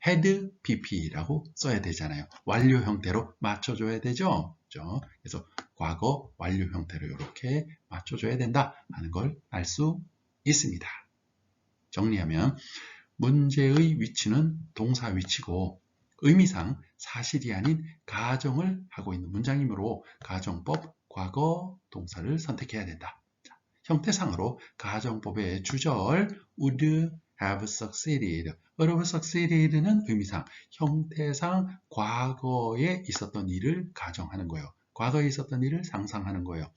had pp라고 써야 되잖아요. 완료 형태로 맞춰줘야 되죠. 그렇죠? 그래서 과거 완료 형태로 이렇게 맞춰줘야 된다 하는 걸 알 수 있습니다. 정리하면 문제의 위치는 동사 위치고 의미상 사실이 아닌 가정을 하고 있는 문장이므로 가정법 과거 동사를 선택해야 된다. 자, 형태상으로 가정법의 주절 would have succeeded, would have succeeded는 의미상 형태상 과거에 있었던 일을 가정하는 거예요. 과거에 있었던 일을 상상하는 거예요.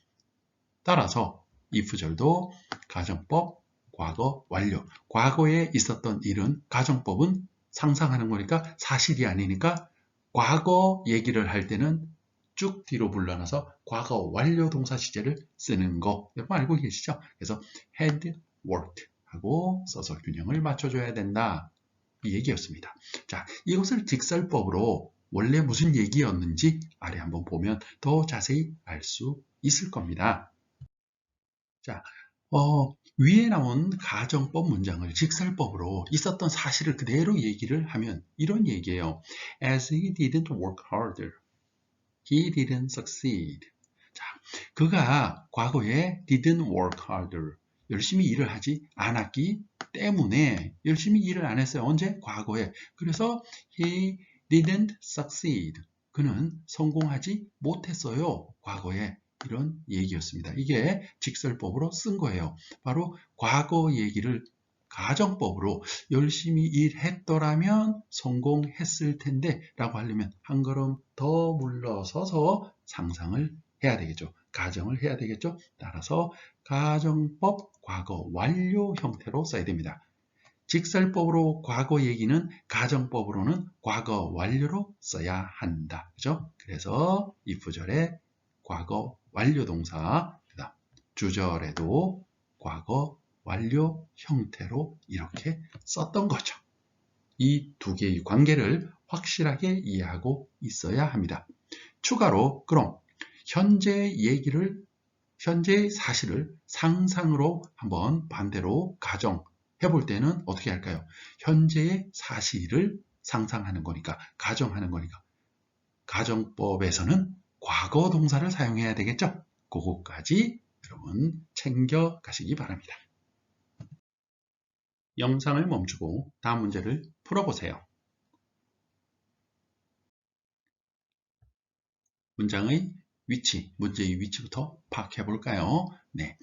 따라서 if절도 가정법 과거 완료. 과거에 있었던 일은 가정법은 상상하는 거니까 사실이 아니니까 과거 얘기를 할 때는 쭉 뒤로 물러나서 과거 완료 동사 시제를 쓰는 거 여러분 알고 계시죠? 그래서 had worked 하고 써서 균형을 맞춰줘야 된다. 이 얘기였습니다. 자, 이것을 직설법으로 원래 무슨 얘기였는지 아래 한번 보면 더 자세히 알 수 있을 겁니다. 자, 위에 나온 가정법 문장을 직설법으로 있었던 사실을 그대로 얘기를 하면 이런 얘기예요. As he didn't work harder, he didn't succeed. 자, 그가 과거에 didn't work harder, 열심히 일을 하지 않았기 때문에 열심히 일을 안 했어요. 언제? 과거에. 그래서 he didn't succeed. 그는 성공하지 못했어요. 과거에. 이런 얘기였습니다. 이게 직설법으로 쓴 거예요. 바로 과거 얘기를 가정법으로 열심히 일했더라면 성공했을 텐데 라고 하려면 한 걸음 더 물러서서 상상을 해야 되겠죠. 가정을 해야 되겠죠. 따라서 가정법 과거 완료 형태로 써야 됩니다. 직설법으로 과거 얘기는 가정법으로는 과거 완료로 써야 한다. 그죠? 그래서 if 절에 과거 완료 동사, 주절에도 과거 완료 형태로 이렇게 썼던 거죠. 이 두 개의 관계를 확실하게 이해하고 있어야 합니다. 추가로 그럼 현재의 사실을 상상으로 한번 반대로 가정해 볼 때는 어떻게 할까요? 현재의 사실을 상상하는 거니까, 가정하는 거니까 가정법에서는 과거 동사를 사용해야 되겠죠? 그거까지 여러분 챙겨 가시기 바랍니다. 영상을 멈추고 다음 문제를 풀어보세요. 문장의 위치, 문제의 위치부터 파악해 볼까요? 네,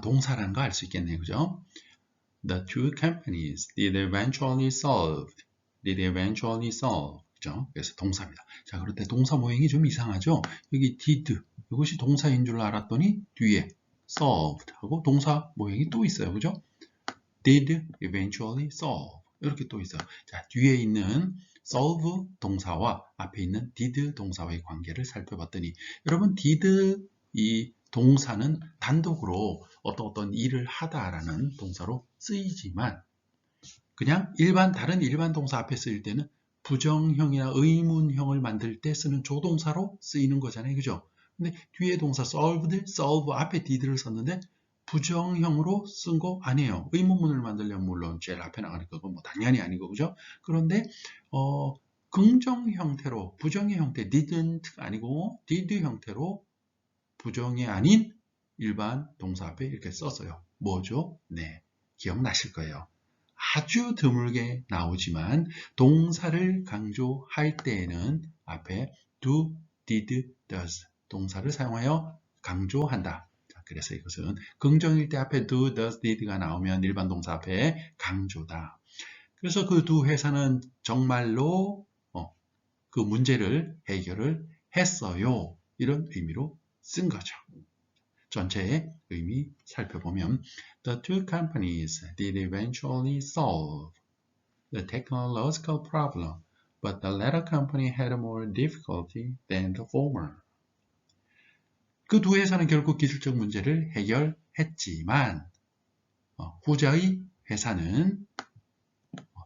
동사라는 거 알 수 있겠네요. 그죠? The two companies did eventually solve. 그죠? 그래서 동사입니다. 자, 그런데 동사 모양이 좀 이상하죠? 여기 did, 이것이 동사인 줄 알았더니 뒤에 solved 하고 동사 모양이 또 있어요. 그죠? did eventually solve. 이렇게 또 있어요. 자, 뒤에 있는 solve 동사와 앞에 있는 did 동사와의 관계를 살펴봤더니 여러분 did 이 동사는 단독으로 어떤 일을 하다라는 동사로 쓰이지만 그냥 다른 일반 동사 앞에 쓰일 때는 부정형이나 의문형을 만들 때 쓰는 조동사로 쓰이는 거잖아요. 그죠? 근데 뒤에 동사 solve 앞에 did를 썼는데 부정형으로 쓴 거 아니에요. 의문문을 만들려면 물론 제일 앞에 나가는 그건 뭐 당연히 아니고, 그죠? 그런데 긍정 형태로 부정의 형태 didn't 아니고 did 형태로 부정이 아닌 일반 동사 앞에 이렇게 썼어요. 뭐죠? 네, 기억나실 거예요. 아주 드물게 나오지만 동사를 강조할 때에는 앞에 do, did, does 동사를 사용하여 강조한다. 그래서 이것은 긍정일 때 앞에 do, does, did가 나오면 일반 동사 앞에 강조다. 그래서 그 두 회사는 정말로 그 문제를 해결을 했어요. 이런 의미로 쓴 거죠. 전체의 의미 살펴보면 The two companies did eventually solve the technological problem, but the latter company had more difficulty than the former. 그 두 회사는 결국 기술적 문제를 해결했지만 후자의 회사는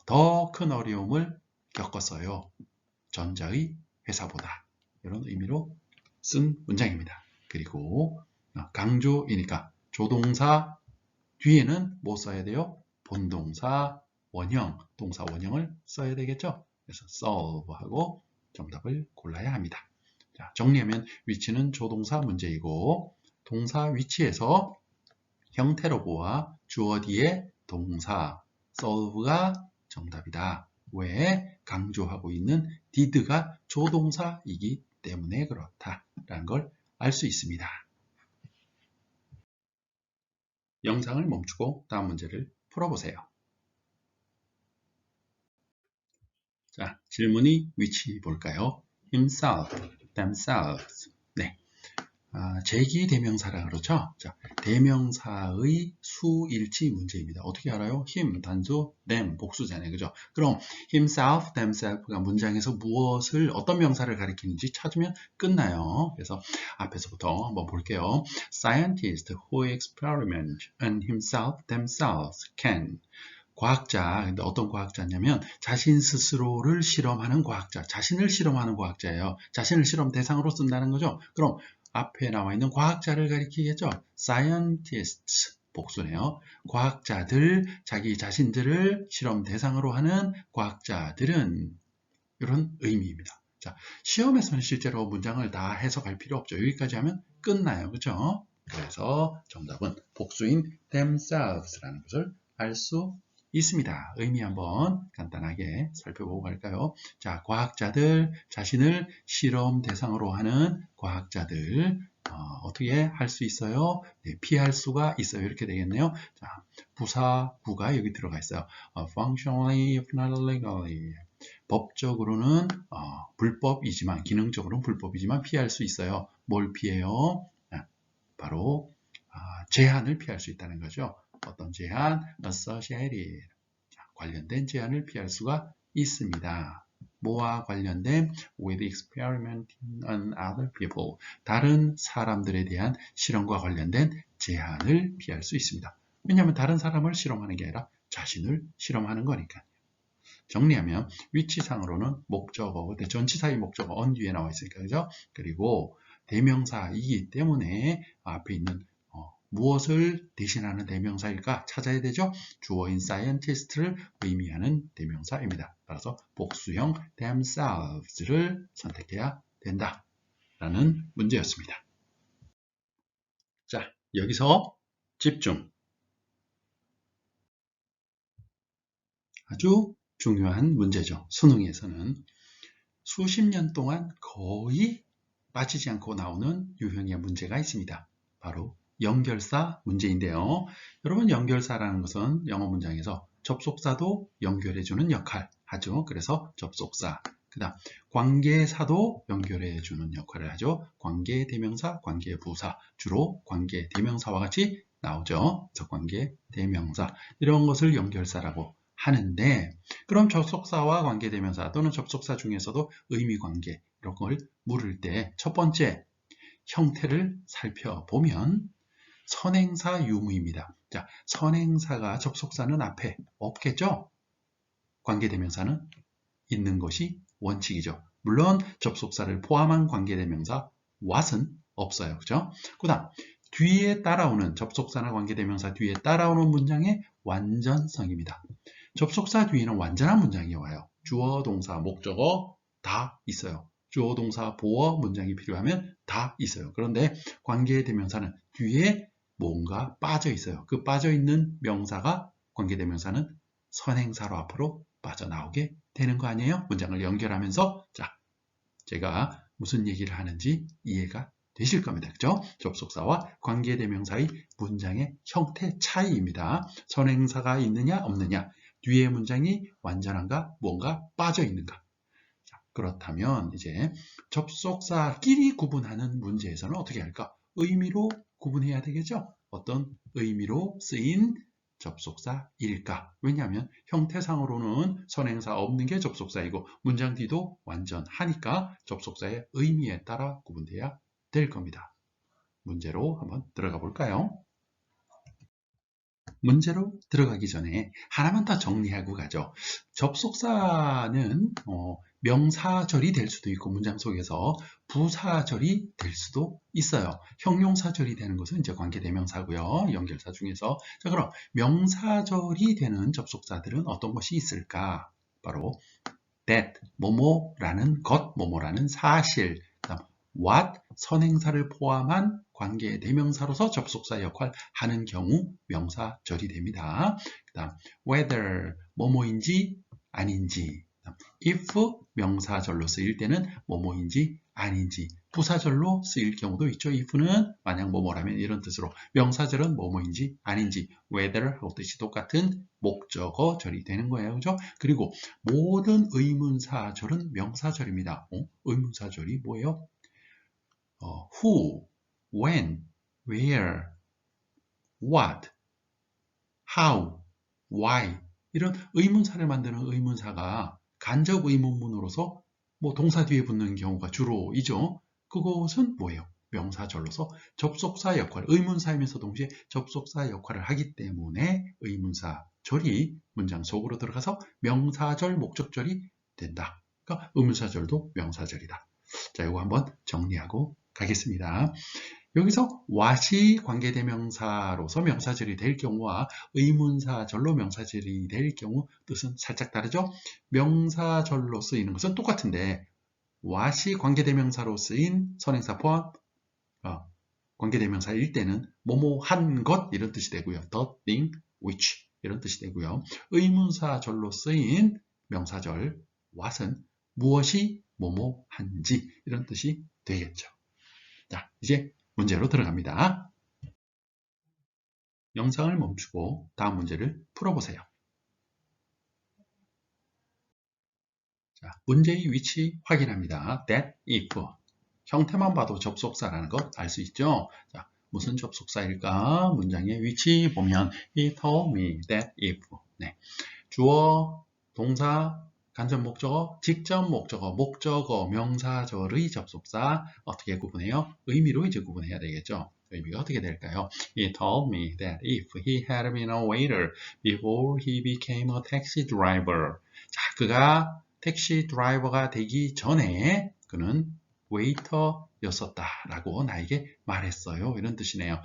더 큰 어려움을 겪었어요. 전자의 회사보다. 이런 의미로 쓴 문장입니다. 그리고 강조이니까 조동사 뒤에는 뭐 써야 돼요? 본동사 원형, 동사 원형을 써야 되겠죠? 그래서 solve하고 정답을 골라야 합니다. 자, 정리하면 위치는 조동사 문제이고 동사 위치에서 형태로 보아 주어 뒤에 동사 solve가 정답이다. 왜? 강조하고 있는 did가 조동사이기 때문에 그렇다라는 걸 알 수 있습니다. 영상을 멈추고 다음 문제를 풀어보세요. 자, 질문의 위치 볼까요? himself, themselves. 네. 제기대명사라 그렇죠? 자, 대명사의 수일치 문제입니다. 어떻게 알아요? him, 단수, them, 복수잖아요. 그죠? 그럼 himself, themself가 문장에서 어떤 명사를 가리키는지 찾으면 끝나요. 그래서 앞에서부터 한번 볼게요. Scientists who experiment on himself, themselves can. 과학자, 근데 어떤 과학자냐면 자신 스스로를 실험하는 과학자, 자신을 실험하는 과학자예요. 자신을 실험 대상으로 쓴다는 거죠. 그럼 앞에 나와 있는 과학자를 가리키겠죠. Scientists, 복수네요. 과학자들, 자기 자신들을 실험 대상으로 하는 과학자들은 이런 의미입니다. 자, 시험에서는 실제로 문장을 다 해석할 필요 없죠. 여기까지 하면 끝나요. 그죠? 그래서 정답은 복수인 themselves라는 것을 알 수 있습니다. 의미 한번 간단하게 살펴보고 갈까요? 자, 과학자들, 자신을 실험 대상으로 하는 과학자들, 어떻게 할 수 있어요? 네, 피할 수가 있어요. 이렇게 되겠네요. 자, 부사구가 여기 들어가 있어요. functionally, if not legally. 법적으로는 불법이지만, 기능적으로는 불법이지만 피할 수 있어요. 뭘 피해요? 바로 제한을 피할 수 있다는 거죠. 어떤 제한? associated. 관련된 제한을 피할 수가 있습니다. 뭐와 관련된? with experimenting on other people. 다른 사람들에 대한 실험과 관련된 제한을 피할 수 있습니다. 왜냐하면 다른 사람을 실험하는 게 아니라 자신을 실험하는 거니까. 정리하면 위치상으로는 목적어, 전치사의 목적어 on 뒤에 나와 있으니까 그죠? 그리고 대명사이기 때문에 앞에 있는 무엇을 대신하는 대명사일까 찾아야 되죠? 주어인 scientist를 의미하는 대명사입니다. 따라서 복수형 themselves를 선택해야 된다 라는 문제였습니다. 자, 여기서 집중. 아주 중요한 문제죠. 수능에서는 수십 년 동안 거의 빠지지 않고 나오는 유형의 문제가 있습니다. 바로 연결사 문제인데요. 여러분, 연결사라는 것은 영어 문장에서 접속사도 연결해주는 역할 하죠. 그래서 접속사. 그 다음 관계사도 연결해주는 역할을 하죠. 관계대명사, 관계부사. 주로 관계대명사와 같이 나오죠. 관계대명사. 이런 것을 연결사라고 하는데, 그럼 접속사와 관계대명사 또는 접속사 중에서도 의미관계 이런 걸 물을 때 첫 번째 형태를 살펴보면 선행사 유무입니다. 자, 선행사가 접속사는 앞에 없겠죠? 관계대명사는 있는 것이 원칙이죠. 물론 접속사를 포함한 관계대명사 what은 없어요. 그죠? 그 다음 뒤에 따라오는 접속사나 관계대명사 뒤에 따라오는 문장의 완전성입니다. 접속사 뒤에는 완전한 문장이 와요. 주어, 동사, 목적어 다 있어요. 주어, 동사, 보어 문장이 필요하면 다 있어요. 그런데 관계대명사는 뒤에 뭔가 빠져 있어요. 그 빠져 있는 명사가 관계대명사는 선행사로 앞으로 빠져나오게 되는 거 아니에요? 문장을 연결하면서 자, 제가 무슨 얘기를 하는지 이해가 되실 겁니다. 그죠? 접속사와 관계대명사의 문장의 형태 차이입니다. 선행사가 있느냐 없느냐, 뒤에 문장이 완전한가, 뭔가 빠져 있는가. 자, 그렇다면 이제 접속사끼리 구분하는 문제에서는 어떻게 할까? 의미로 구분해야 되겠죠? 어떤 의미로 쓰인 접속사일까? 왜냐하면 형태상으로는 선행사 없는 게 접속사이고 문장 뒤도 완전하니까 접속사의 의미에 따라 구분돼야 될 겁니다. 문제로 한번 들어가 볼까요? 문제로 들어가기 전에 하나만 더 정리하고 가죠. 접속사는 명사절이 될 수도 있고 문장 속에서 부사절이 될 수도 있어요. 형용사절이 되는 것은 이제 관계대명사고요. 연결사 중에서. 자, 그럼 명사절이 되는 접속사들은 어떤 것이 있을까? 바로 that, 뭐뭐라는 것, 뭐뭐라는 사실, 그다음 what, 선행사를 포함한 관계대명사로서 접속사 역할 하는 경우 명사절이 됩니다. 그 다음 whether, 뭐뭐인지 아닌지, if, 명사절로 쓰일 때는 뭐뭐인지 아닌지, 부사절로 쓰일 경우도 있죠. if는 만약 뭐뭐라면 이런 뜻으로, 명사절은 뭐뭐인지 아닌지, whether 하고 뜻이 똑같은 목적어절이 되는 거예요. 그죠? 그리고 모든 의문사절은 명사절입니다. 의문사절이 뭐예요? who, when, where, what, how, why 이런 의문사를 만드는 의문사가 간접 의문문으로서 동사 뒤에 붙는 경우가 주로이죠. 그것은 뭐예요? 명사절로서 접속사 역할, 의문사이면서 동시에 접속사 역할을 하기 때문에 의문사절이 문장 속으로 들어가서 명사절, 목적절이 된다. 그러니까 의문사절도 명사절이다. 자, 이거 한번 정리하고 가겠습니다. 여기서 what이 관계대명사로서 명사절이 될 경우와 의문사절로 명사절이 될 경우 뜻은 살짝 다르죠? 명사절로 쓰이는 것은 똑같은데 what이 관계대명사로 쓰인 선행사 포함 관계대명사일 때는 뭐뭐 한 것 이런 뜻이 되고요. the thing which 이런 뜻이 되고요. 의문사절로 쓰인 명사절 what은 무엇이 뭐뭐 한지 이런 뜻이 되겠죠. 자, 이제 문제로 들어갑니다. 영상을 멈추고 다음 문제를 풀어보세요. 자, 문제의 위치 확인합니다. that, if. 형태만 봐도 접속사라는 것 알 수 있죠? 자, 무슨 접속사일까? 문장의 위치 보면 He told me that if. 네. 주어, 동사, 간접 목적어, 직접 목적어, 목적어, 명사절의 접속사 어떻게 구분해요? 의미로 이제 구분해야 되겠죠. 의미가 어떻게 될까요? He told me that if he had been a waiter before he became a taxi driver. 자, 그가 택시 드라이버가 되기 전에 그는 웨이터였었다라고 나에게 말했어요. 이런 뜻이네요.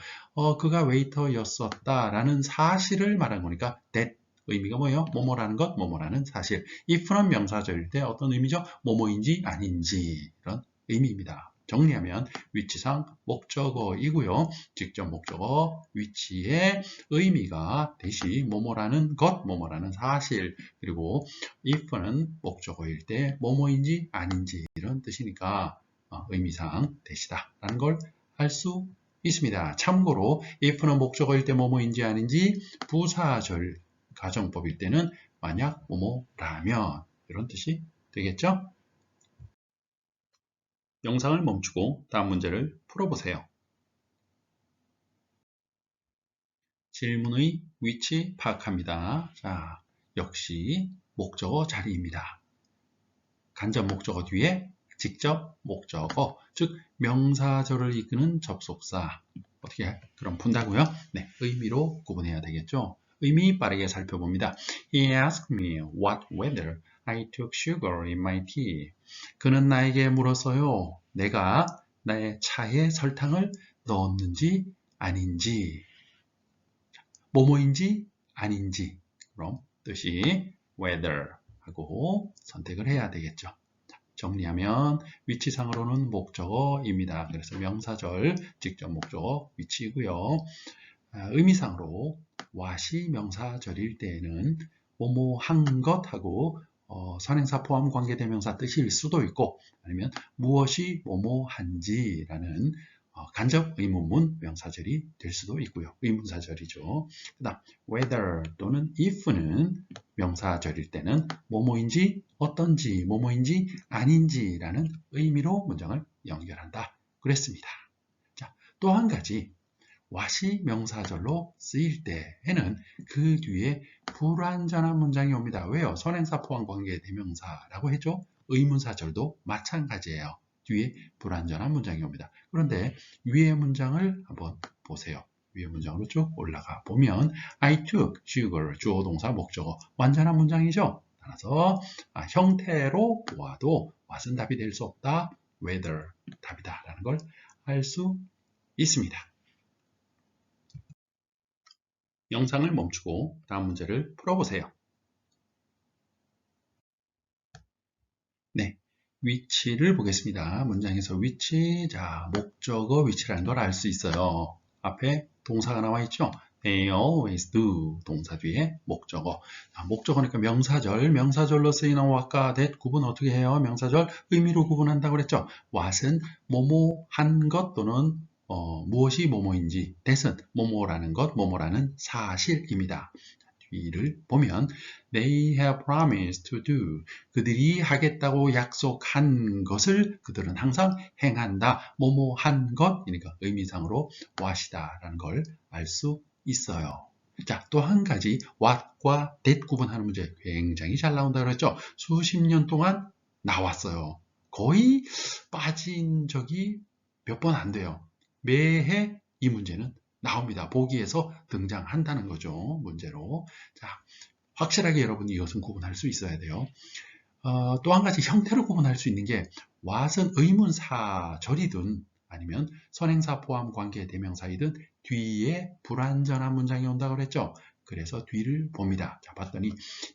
그가 웨이터였었다라는 사실을 말한 거니까 that 의미가 뭐예요? 뭐뭐라는 것, 뭐뭐라는 사실. if는 명사절일 때 어떤 의미죠? 뭐뭐인지 아닌지 이런 의미입니다. 정리하면 위치상 목적어이고요. 직접 목적어 위치의 의미가 대시 뭐뭐라는 것, 뭐뭐라는 사실 그리고 if는 목적어일 때 뭐뭐인지 아닌지 이런 뜻이니까 의미상 대시다라는 걸 알 수 있습니다. 참고로 if는 목적어일 때 뭐뭐인지 아닌지 부사절 가정법일 때는 만약 뭐뭐라면 이런 뜻이 되겠죠? 영상을 멈추고 다음 문제를 풀어보세요. 질문의 위치 파악합니다. 자, 역시 목적어 자리입니다. 간접 목적어 뒤에 직접 목적어, 즉 명사절을 이끄는 접속사 어떻게 그럼 푼다고요? 네, 의미로 구분해야 되겠죠. 의미 빠르게 살펴봅니다. He asked me what whether I took sugar in my tea. 그는 나에게 물었어요. 내가 나의 차에 설탕을 넣었는지 아닌지, 뭐뭐인지 아닌지. 그럼 뜻이 whether 하고 선택을 해야 되겠죠. 정리하면 위치상으로는 목적어입니다. 그래서 명사절, 직접 목적어 위치이고요. 의미상으로 what이 명사절일 때에는 뭐뭐 한 것하고 선행사 포함 관계대명사 뜻일 수도 있고 아니면 무엇이 뭐뭐 한지라는 간접 의문문 명사절이 될 수도 있고요. 의문사절이죠. 그 다음 whether 또는 if는 명사절일 때는 뭐뭐인지 어떤지 뭐뭐인지 아닌지라는 의미로 문장을 연결한다. 그랬습니다. 자, 또 한 가지 what이 명사절로 쓰일 때에는 그 뒤에 불완전한 문장이 옵니다. 왜요? 선행사 포함 관계 대명사라고 했죠? 의문사절도 마찬가지예요. 뒤에 불완전한 문장이 옵니다. 그런데 위의 문장을 한번 보세요. 위의 문장으로 쭉 올라가 보면 I took sugar 주어 동사 목적어 완전한 문장이죠. 따라서 형태로 보아도 what은 답이 될 수 없다. whether 답이다 라는 걸 알 수 있습니다. 영상을 멈추고 다음 문제를 풀어보세요. 네, 위치를 보겠습니다. 문장에서 위치, 자, 목적어 위치라는 걸 알 수 있어요. 앞에 동사가 나와 있죠? They always do. 동사 뒤에 목적어. 자, 목적어니까 명사절, 명사절로 쓰이는 what과 that 구분 어떻게 해요? 명사절 의미로 구분한다고 그랬죠? what은 뭐뭐 한 것 또는 무엇이 뭐뭐인지, that은 뭐뭐라는 것, 뭐뭐라는 사실입니다. 뒤를 보면 They have promised to do. 그들이 하겠다고 약속한 것을 그들은 항상 행한다. 뭐뭐 한 것이니까 의미상으로 what이다 라는 걸 알 수 있어요. 자, 또 한 가지 what과 that 구분하는 문제 굉장히 잘 나온다고 그랬죠. 수십 년 동안 나왔어요. 거의 빠진 적이 몇 번 안 돼요. 매해 이 문제는 나옵니다. 보기에서 등장한다는 거죠. 문제로. 자, 확실하게 여러분 이것은 구분할 수 있어야 돼요. 또 한 가지 형태로 구분할 수 있는 게 what은 의문사절이든 아니면 선행사 포함 관계 대명사이든 뒤에 불완전한 문장이 온다고 그랬죠. 그래서 뒤를 봅니다. 자, 봤더니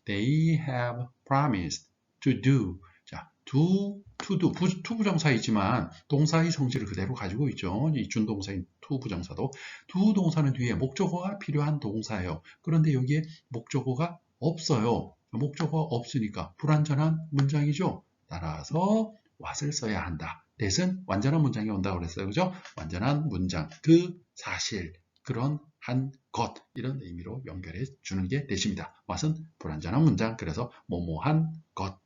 they have promised to do. 자, to do, 투부정사이지만 동사의 성질을 그대로 가지고 있죠. 이 준동사인 투부정사도. do 동사는 뒤에 목적어가 필요한 동사예요. 그런데 여기에 목적어가 없어요. 목적어가 없으니까 불완전한 문장이죠. 따라서 what을 써야 한다. that은 완전한 문장이 온다고 그랬어요. 그죠? 완전한 문장, 그 사실, 그런 한 것, 이런 의미로 연결해 주는 게 that입니다. what은 불완전한 문장, 그래서 뭐뭐한 것.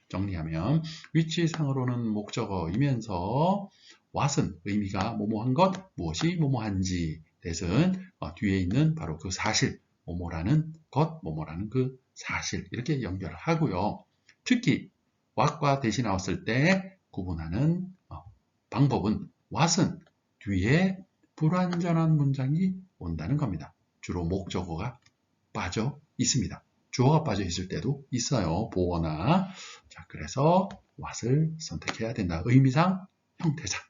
정리하면 위치상으로는 목적어이면서 what은 의미가 뭐뭐한 것, 무엇이 뭐뭐한지, that은 뒤에 있는 바로 그 사실, 뭐뭐라는 것, 뭐뭐라는 그 사실, 이렇게 연결하고요. 특히 what과 that이 나왔을 때 구분하는 방법은 what은 뒤에 불완전한 문장이 온다는 겁니다. 주로 목적어가 빠져 있습니다. 주어가 빠져 있을 때도 있어요. 보어나. 자, 그래서 what을 선택해야 된다. 의미상, 형태상.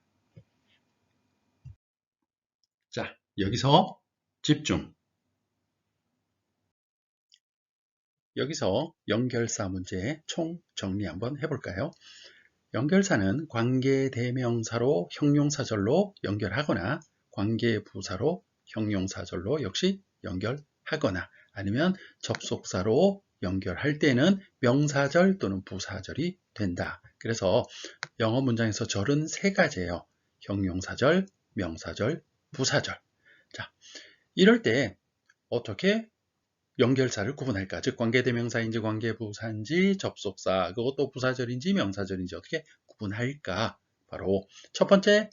자, 여기서 집중. 여기서 연결사 문제 총 정리 한번 해볼까요? 연결사는 관계대명사로 형용사절로 연결하거나 관계부사로 형용사절로 역시 연결하거나 아니면 접속사로 연결할 때는 명사절 또는 부사절이 된다. 그래서 영어 문장에서 절은 세 가지예요. 형용사절, 명사절, 부사절. 자, 이럴 때 어떻게 연결사를 구분할까? 즉 관계대명사인지 관계부사인지 접속사, 그것도 부사절인지 명사절인지 어떻게 구분할까? 바로 첫 번째,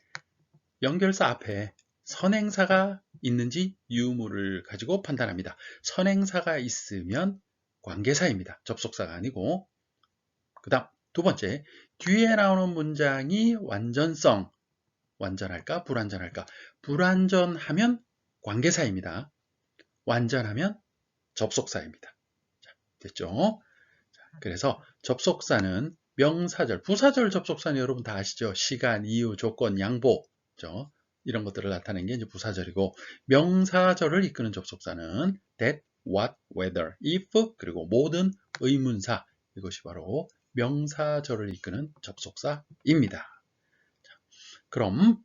연결사 앞에 선행사가 있는지 유무를 가지고 판단합니다. 선행사가 있으면 관계사입니다. 접속사가 아니고. 그 다음 두 번째, 뒤에 나오는 문장이 완전성, 완전할까 불완전할까? 불완전하면 관계사입니다. 완전하면 접속사입니다. 자, 됐죠? 자, 그래서 접속사는 명사절, 부사절 접속사는 여러분 다 아시죠? 시간, 이유, 조건, 양보, 그죠? 이런 것들을 나타내는 게 이제 부사절이고, 명사절을 이끄는 접속사는 that, what, whether, if, 그리고 모든 의문사, 이것이 바로 명사절을 이끄는 접속사입니다. 자, 그럼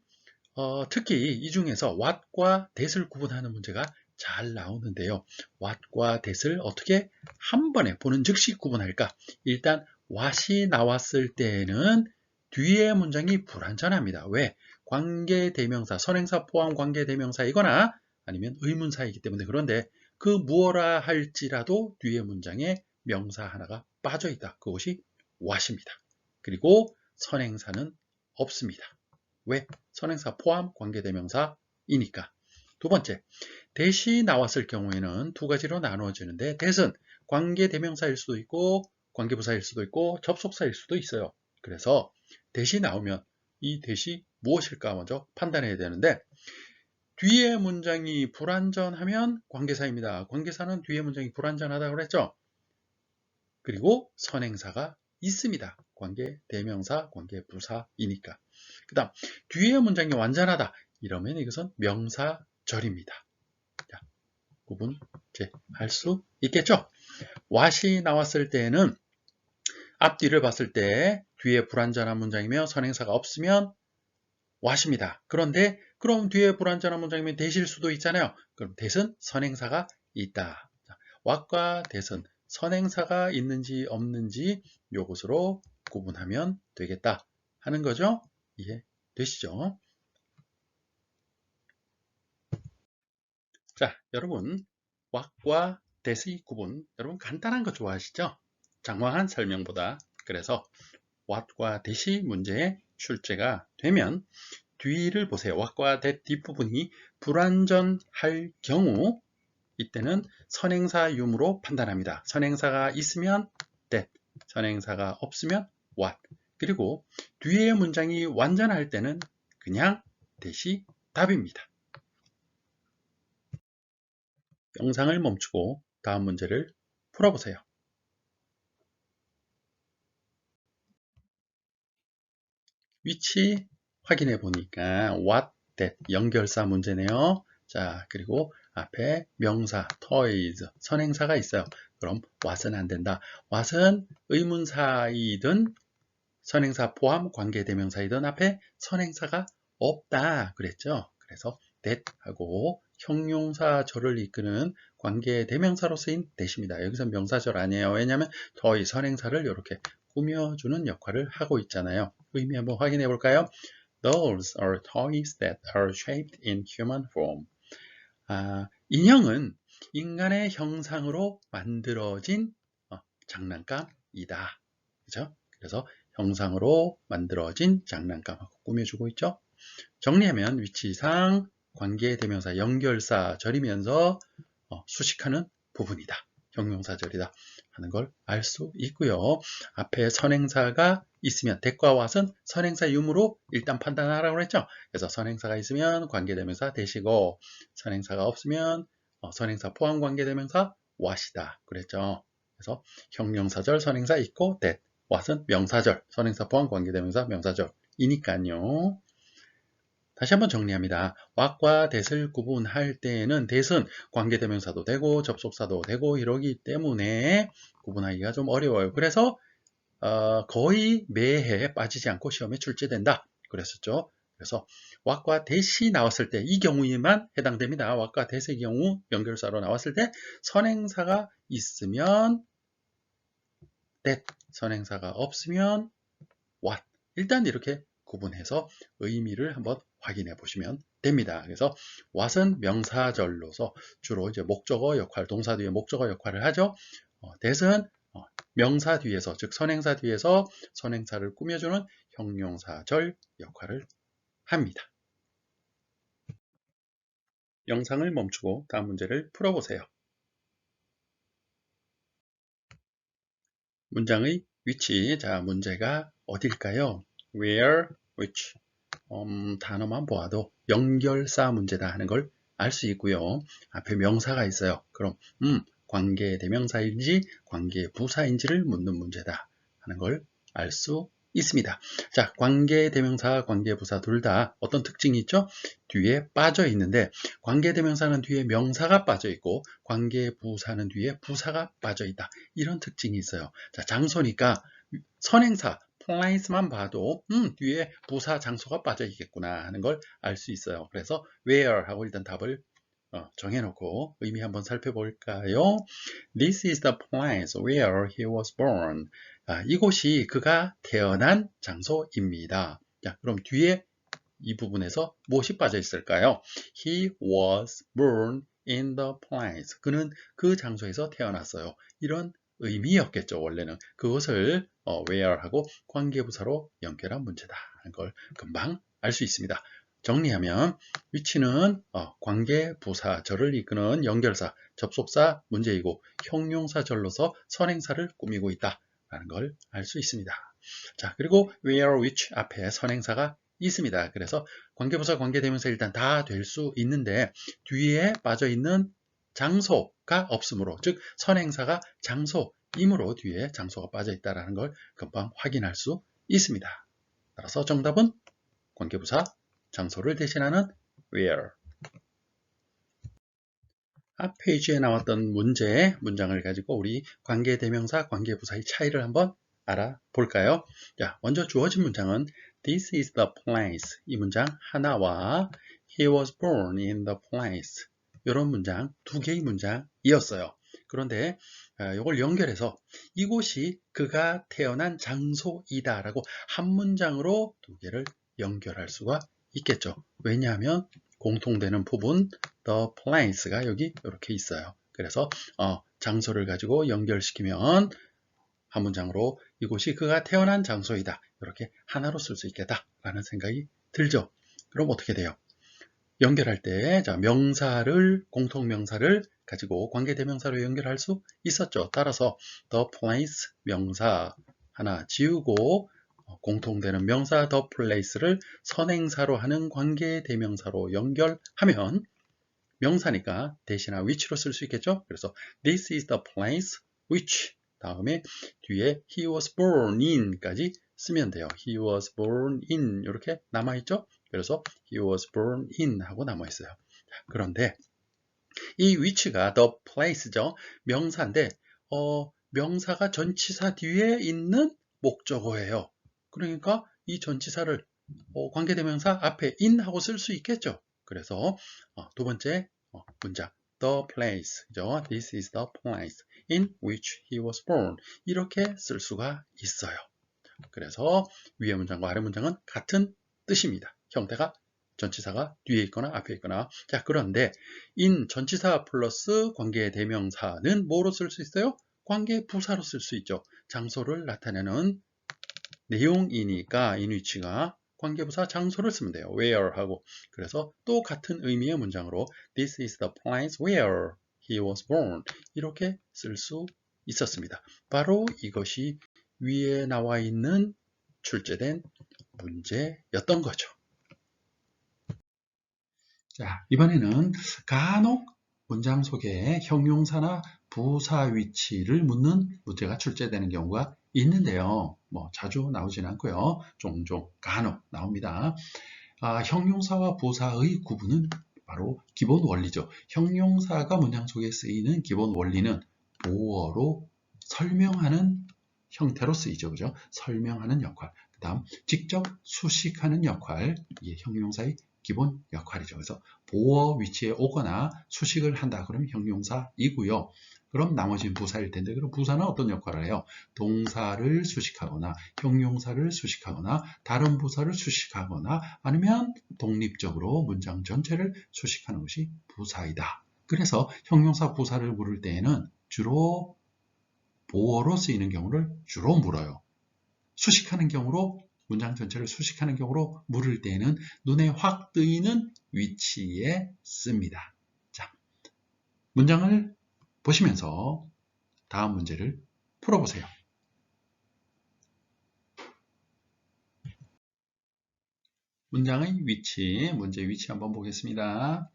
특히 이 중에서 what과 that을 구분하는 문제가 잘 나오는데요. what과 that을 어떻게 한 번에 보는 즉시 구분할까? 일단 what이 나왔을 때는 뒤에 문장이 불완전합니다. 왜? 관계대명사, 선행사 포함 관계대명사이거나 아니면 의문사이기 때문에. 그런데 그 무엇라 할지라도 뒤에 문장에 명사 하나가 빠져 있다. 그것이 what입니다. 그리고 선행사는 없습니다. 왜? 선행사 포함 관계대명사이니까. 두 번째, that이 나왔을 경우에는 두 가지로 나누어지는데 that은 관계대명사일 수도 있고 관계부사일 수도 있고 접속사일 수도 있어요. 그래서 that이 나오면 이 that이 무엇일까 먼저 판단해야 되는데, 뒤에 문장이 불완전하면 관계사입니다. 관계사는 뒤에 문장이 불완전하다고 그랬죠. 그리고 선행사가 있습니다. 관계대명사, 관계부사이니까. 그 다음 뒤에 문장이 완전하다 이러면 이것은 명사절입니다. 자, 구분 할 수 있겠죠? what이 나왔을 때는 앞뒤를 봤을 때 뒤에 불완전한 문장이며 선행사가 없으면 what입니다. 그런데 그럼 뒤에 불완전한 문장이면 that일 수도 있잖아요. 그럼 that은 선행사가 있다. what과 that은 선행사가 있는지 없는지 이것으로 구분하면 되겠다 하는 거죠. 이해되시죠? 자, 여러분 what과 that의 구분, 여러분 간단한 거 좋아하시죠? 장황한 설명보다. 그래서 what과 that이 문제에 출제가 되면 뒤를 보세요. what과 that 뒷부분이 불완전할 경우 이때는 선행사 유무로 판단합니다. 선행사가 있으면 that, 선행사가 없으면 what. 그리고 뒤에 문장이 완전할 때는 그냥 that이 답입니다. 영상을 멈추고 다음 문제를 풀어보세요. 위치 확인해 보니까 what, that 연결사 문제네요. 자, 그리고 앞에 명사 toys 선행사가 있어요. 그럼 what은 안 된다. what은 의문사이든 선행사 포함 관계대명사이든 앞에 선행사가 없다 그랬죠. 그래서 that 하고 형용사절을 이끄는 관계대명사로 쓰인 that입니다. 여기서 명사절 아니에요. 왜냐하면 저희 선행사를 이렇게 꾸며주는 역할을 하고 있잖아요. 의미 한번 확인해 볼까요? Those are toys that are shaped in human form. 인형은 인간의 형상으로 만들어진 장난감이다. 그죠? 그래서 형상으로 만들어진 장난감하고 꾸며주고 있죠. 정리하면 위치상 관계대명사 연결사절이면서 수식하는 부분이다. 형용사절이다 하는 걸 알 수 있고요. 앞에 선행사가 있으면 that과 what은 선행사 유무로 일단 판단하라고 했죠. 그래서 선행사가 있으면 관계대명사 that이고 선행사가 없으면 선행사 포함 관계대명사 what이다 그랬죠. 그래서 형용사절 선행사 있고 that, what은 명사절 선행사 포함 관계대명사 명사절이니까요. 다시 한번 정리합니다. what과 that을 구분할 때에는 that은 관계대명사도 되고 접속사도 되고 이러기 때문에 구분하기가 좀 어려워요. 그래서 거의 매해 빠지지 않고 시험에 출제된다 그랬었죠. 그래서 what과 that이 나왔을 때 이 경우에만 해당됩니다. what과 that의 경우 연결사로 나왔을 때 선행사가 있으면 that, 선행사가 없으면 what. 일단 이렇게 구분해서 의미를 한번 확인해 보시면 됩니다. 그래서 what은 명사절로서 주로 이제 목적어 역할, 동사 뒤에 목적어 역할을 하죠. that은 명사 뒤에서, 즉 선행사 뒤에서 선행사를 꾸며주는 형용사절 역할을 합니다. 영상을 멈추고 다음 문제를 풀어보세요. 문장의 위치, 자 문제가 어딜까요? Where, which. 단어만 보아도 연결사 문제다 하는 걸 알 수 있고요. 앞에 명사가 있어요. 그럼 관계대명사인지 관계부사인지를 묻는 문제다 하는 걸 알 수 있습니다. 자, 관계대명사, 관계부사 둘 다 어떤 특징이 있죠? 뒤에 빠져 있는데 관계대명사는 뒤에 명사가 빠져 있고 관계부사는 뒤에 부사가 빠져 있다. 이런 특징이 있어요. 자, 장소니까 선행사 place만 봐도 뒤에 부사 장소가 빠져 있겠구나 하는 걸 알 수 있어요. 그래서 where 하고 일단 답을 정해놓고 의미 한번 살펴볼까요? This is the place where he was born. 이곳이 그가 태어난 장소입니다. 자, 그럼 뒤에 이 부분에서 무엇이 빠져 있을까요? He was born in the place. 그는 그 장소에서 태어났어요. 이런 의미였겠죠. 원래는 그것을 where하고 관계부사로 연결한 문제다 하는 걸 금방 알 수 있습니다. 정리하면 위치는 관계부사절을 이끄는 연결사, 접속사 문제이고 형용사절로서 선행사를 꾸미고 있다라는 걸 알 수 있습니다. 자, 그리고 where, which 앞에 선행사가 있습니다. 그래서 관계부사, 관계대명사 일단 다 될 수 있는데 뒤에 빠져있는 장소가 없으므로, 즉 선행사가 장소이므로 뒤에 장소가 빠져있다는 걸 금방 확인할 수 있습니다. 따라서 정답은 관계부사, 장소를 대신하는 where. 앞 페이지에 나왔던 문장을 가지고 우리 관계대명사, 관계부사의 차이를 한번 알아볼까요? 자, 먼저 주어진 문장은 This is the place. 이 문장 하나와 He was born in the place. 이런 문장, 두 개의 문장이었어요. 그런데 이걸 연결해서 이곳이 그가 태어난 장소이다 라고 한 문장으로 두 개를 연결할 수가 있겠죠. 왜냐하면 공통되는 부분 the place가 여기 이렇게 있어요. 그래서 장소를 가지고 연결시키면 한 문장으로 이곳이 그가 태어난 장소이다. 이렇게 하나로 쓸 수 있겠다라는 생각이 들죠. 그럼 어떻게 돼요? 연결할 때 명사를, 공통명사를 가지고 관계대명사로 연결할 수 있었죠. 따라서 the place 명사 하나 지우고 공통되는 명사 the place를 선행사로 하는 관계대명사로 연결하면 명사니까 대신나 which로 쓸 수 있겠죠. 그래서 this is the place which 다음에 뒤에 he was born in까지 쓰면 돼요. He was born in 이렇게 남아있죠. 그래서 he was born in 하고 남아있어요. 그런데 이 위치가 the place죠. 명사인데 명사가 전치사 뒤에 있는 목적어예요. 그러니까 이 전치사를 관계대명사 앞에 in 하고 쓸 수 있겠죠. 그래서 두 번째 문장 the place, 그죠? This is the place in which he was born. 이렇게 쓸 수가 있어요. 그래서 위의 문장과 아래 문장은 같은 뜻입니다. 형태가 전치사가 뒤에 있거나 앞에 있거나. 자, 그런데 in 전치사 플러스 관계대명사는 뭐로 쓸 수 있어요? 관계부사로 쓸 수 있죠. 장소를 나타내는 내용이니까 in which가 관계부사 장소를 쓰면 돼요. where 하고. 그래서 또 같은 의미의 문장으로 This is the place where he was born. 이렇게 쓸 수 있었습니다. 바로 이것이 위에 나와 있는 출제된 문제였던 거죠. 자, 이번에는 간혹 문장 속에 형용사나 부사 위치를 묻는 문제가 출제되는 경우가 있는데요. 자주 나오지는 않고요. 종종 간혹 나옵니다. 형용사와 부사의 구분은 바로 기본 원리죠. 형용사가 문장 속에 쓰이는 기본 원리는 보어로 설명하는 형태로 쓰이죠. 그죠? 설명하는 역할. 그 다음 직접 수식하는 역할. 이게 형용사의 기본 역할이죠. 그래서 보어 위치에 오거나 수식을 한다 그러면 형용사이고요. 그럼 나머지는 부사일 텐데 그럼 부사는 어떤 역할을 해요? 동사를 수식하거나 형용사를 수식하거나 다른 부사를 수식하거나 아니면 독립적으로 문장 전체를 수식하는 것이 부사이다. 그래서 형용사 부사를 물을 때에는 주로 보어로 쓰이는 경우를 주로 물어요. 수식하는 경우로 문장 전체를 수식하는 경우로 물을 때에는 눈에 확 뜨이는 위치에 씁니다. 자, 문장을 보시면서 다음 문제를 풀어보세요. 문장의 위치, 문제의 위치 한번 보겠습니다.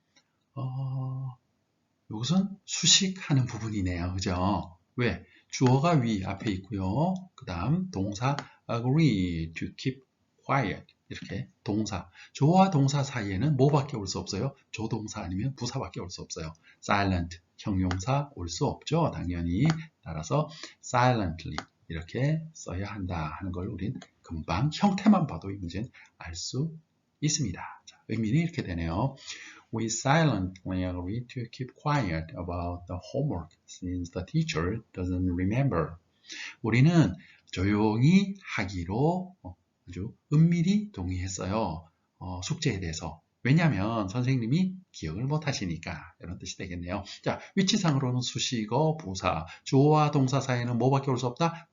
이것은 수식하는 부분이네요. 그죠? 왜? 주어가 위 앞에 있고요. 그 다음 동사 agree to keep quiet 이렇게 동사 주어와 동사 사이에는 뭐밖에 올 수 없어요? 조동사 아니면 부사밖에 올 수 없어요. silent 형용사 올 수 없죠. 당연히 따라서 silently 이렇게 써야 한다 하는 걸 우린 금방 형태만 봐도 이 문제는 알 수 있습니다. 자, 의미는 이렇게 되네요. We silently agree to keep quiet about the homework since the teacher doesn't remember. 우리는 조용히 하기로 아주 은밀히 동의했어요. 숙제에 대해서. 왜냐하면 선생님이 기억을 못 하시니까 이런 뜻이 되겠네요. 자, 위치상으로는 수식어, 부사, 주어와 동사 사이에는 뭐밖에 올 수 없다?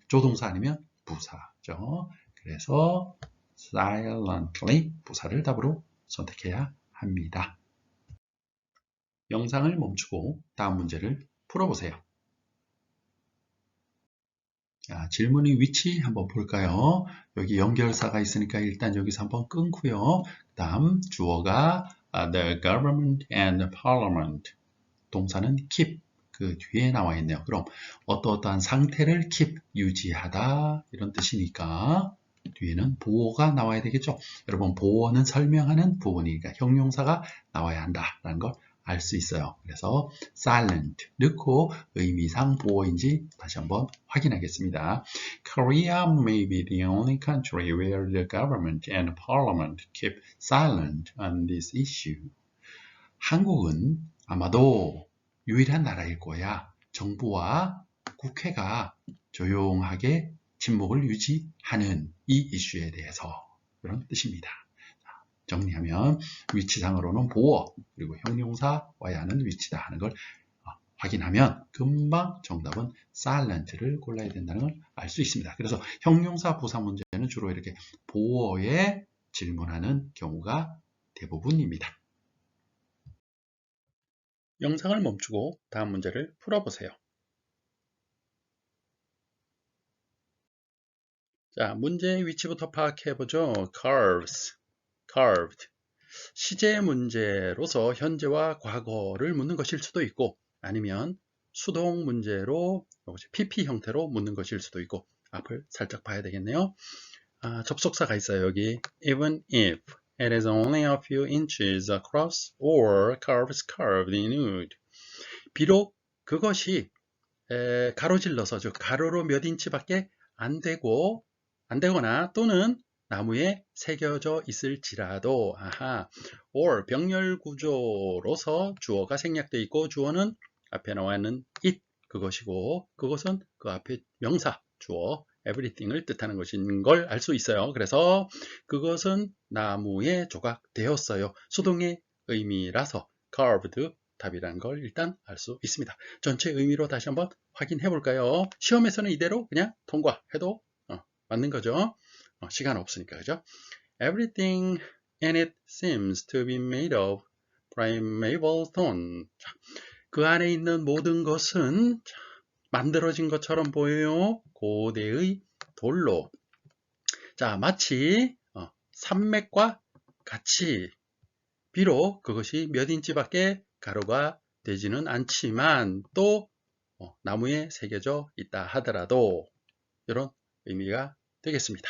조동사 아니면 부사죠. 그래서 silently 부사를 답으로 선택해야 합니다. 영상을 멈추고 다음 문제를 풀어보세요. 자, 질문의 위치 한번 볼까요? 여기 연결사가 있으니까 일단 여기서 한번 끊고요. 그 다음 주어가 the government and parliament. 동사는 keep 그 뒤에 나와 있네요. 그럼 어떠한 상태를 keep 유지하다 이런 뜻이니까 뒤에는 보어가 나와야 되겠죠. 여러분 보어는 설명하는 부분이니까 형용사가 나와야 한다라는 걸 알 수 있어요. 그래서 silent 넣고 의미상 보어인지 다시 한번 확인하겠습니다. Korea may be the only country where the government and parliament keep silent on this issue. 한국은 아마도 유일한 나라일 거야. 정부와 국회가 조용하게 침묵을 유지하는 이 이슈에 대해서 그런 뜻입니다. 정리하면 위치상으로는 보어 그리고 형용사 와야 하는 위치다 하는 걸 확인하면 금방 정답은 silent를 골라야 된다는 걸 알 수 있습니다. 그래서 형용사 부사 문제는 주로 이렇게 보어에 질문하는 경우가 대부분입니다. 영상을 멈추고 다음 문제를 풀어보세요. 자, 문제의 위치부터 파악해보죠. carved. 시제 문제로서 현재와 과거를 묻는 것일 수도 있고 아니면 수동 문제로 PP 형태로 묻는 것일 수도 있고 앞을 살짝 봐야 되겠네요. 접속사가 있어요. 여기 even if it is only a few inches across or curves curved inward. 비록 그것이 가로질러서 즉 가로로 몇 인치밖에 안 되거나 또는 나무에 새겨져 있을지라도 or 병렬 구조로서 주어가 생략되어 있고 주어는 앞에 나와 있는 it 그것이고 그것은 그 앞에 명사 주어 everything을 뜻하는 것인 걸 알 수 있어요. 그래서 그것은 나무에 조각되었어요. 수동의 의미라서 carved 답이라는 걸 일단 알 수 있습니다. 전체 의미로 다시 한번 확인해 볼까요? 시험에서는 이대로 그냥 통과해도 맞는 거죠. 시간 없으니까 그죠? Everything in it seems to be made of primeval stone. 자, 그 안에 있는 모든 것은 만들어진 것처럼 보여요. 고대의 돌로. 자, 마치 산맥과 같이 비록 그것이 몇 인치밖에 가로가 되지는 않지만 또 나무에 새겨져 있다 하더라도 이런 의미가 되겠습니다.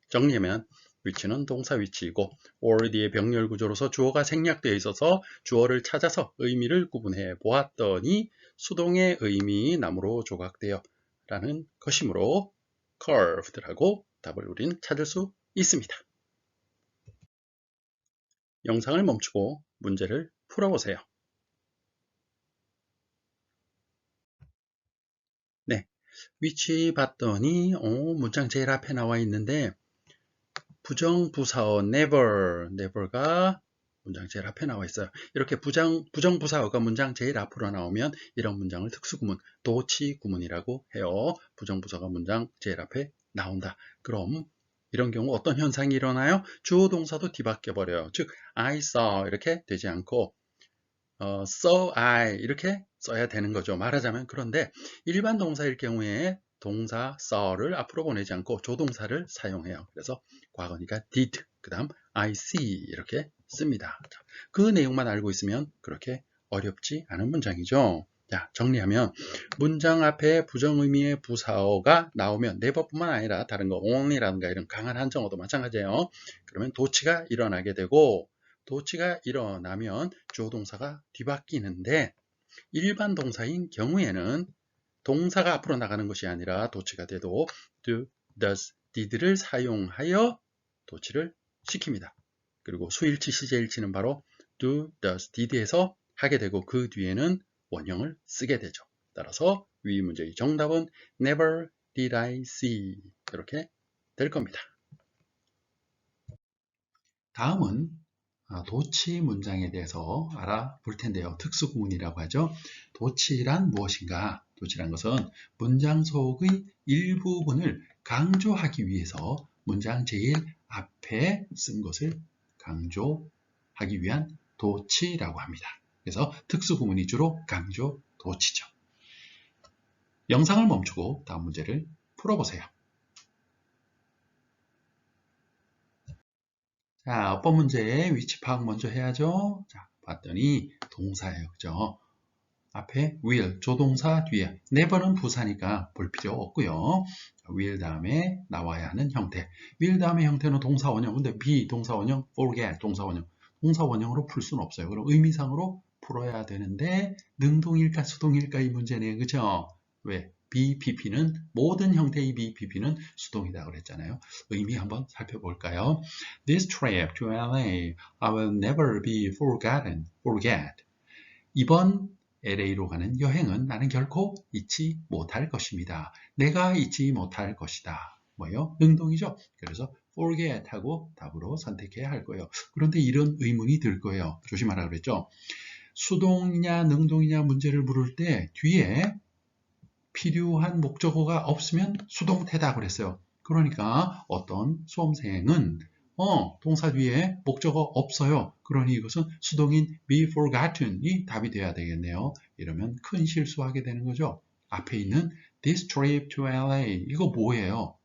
정리하면 위치는 동사 위치이고 or 뒤에 병렬 구조로서 주어가 생략되어 있어서 주어를 찾아서 의미를 구분해 보았더니 수동의 의미 나무로 조각되어 라는 것이므로 curved라고 답을 우리는 찾을 수 있습니다. 영상을 멈추고 문제를 풀어보세요. 네, 위치 봤더니 문장 제일 앞에 나와 있는데 부정부사어 never가 문장 제일 앞에 나와 있어요. 이렇게 부정부사어가 문장 제일 앞으로 나오면 이런 문장을 특수구문, 도치구문이라고 해요. 부정부사어가 문장 제일 앞에 나온다. 그럼 이런 경우 어떤 현상이 일어나요? 주어 동사도 뒤바뀌어 버려요. 즉 I saw 이렇게 되지 않고 saw I 이렇게 써야 되는 거죠. 말하자면 그런데 일반 동사일 경우에 동사 saw를 앞으로 보내지 않고 조동사를 사용해요. 그래서 과거니까 did, 그 다음 I see 이렇게 씁니다. 그 내용만 알고 있으면 그렇게 어렵지 않은 문장이죠. 자, 정리하면 문장 앞에 부정의미의 부사어가 나오면 never뿐만 아니라 다른 거 only라든가 이런 강한 한정어도 마찬가지예요. 그러면 도치가 일어나게 되고 도치가 일어나면 주어 동사가 뒤바뀌는데 일반 동사인 경우에는 동사가 앞으로 나가는 것이 아니라 도치가 돼도 do, does, did를 사용하여 도치를 시킵니다. 그리고 수일치, 시제일치는 바로 do, does, did에서 하게 되고 그 뒤에는 원형을 쓰게 되죠. 따라서 위 문제의 정답은 never did I see 이렇게 될 겁니다. 다음은 도치 문장에 대해서 알아볼 텐데요. 특수구문이라고 하죠. 도치란 무엇인가? 도치란 것은 문장 속의 일부분을 강조하기 위해서 문장 제일 앞에 쓴 것을 강조하기 위한 도치라고 합니다. 그래서 특수구문이 주로 강조 도치죠. 영상을 멈추고 다음 문제를 풀어보세요. 자, 어법 문제의 위치 파악 먼저 해야죠. 자, 봤더니 동사예요. 그죠? 앞에 will, 조동사 뒤에 never는 부사니까 볼 필요 없고요. will 다음에 나와야 하는 형태. will 다음에 형태는 동사 원형. 근데 be 동사 원형, forget 동사 원형. 동사 원형으로 풀 수는 없어요. 그럼 의미상으로 풀어야 되는데 능동일까 수동일까 이 문제네요. 그죠? 왜? BPP는 모든 형태의 BPP는 수동이다 그랬잖아요. 의미 한번 살펴볼까요? This trip to LA, I will never be forget. 이번 LA로 가는 여행은 나는 결코 잊지 못할 것입니다. 내가 잊지 못할 것이다. 뭐예요? 능동이죠. 그래서 forget 하고 답으로 선택해야 할 거예요. 그런데 이런 의문이 들 거예요. 조심하라 그랬죠. 수동이냐 능동이냐 문제를 물을 때 뒤에 필요한 목적어가 없으면 수동태다 그랬어요. 그러니까 어떤 수험생은 동사 뒤에 목적어 없어요. 그러니 이것은 수동인 be forgotten이 답이 돼야 되겠네요. 이러면 큰 실수하게 되는 거죠. 앞에 있는 this trip to LA 이거 뭐예요?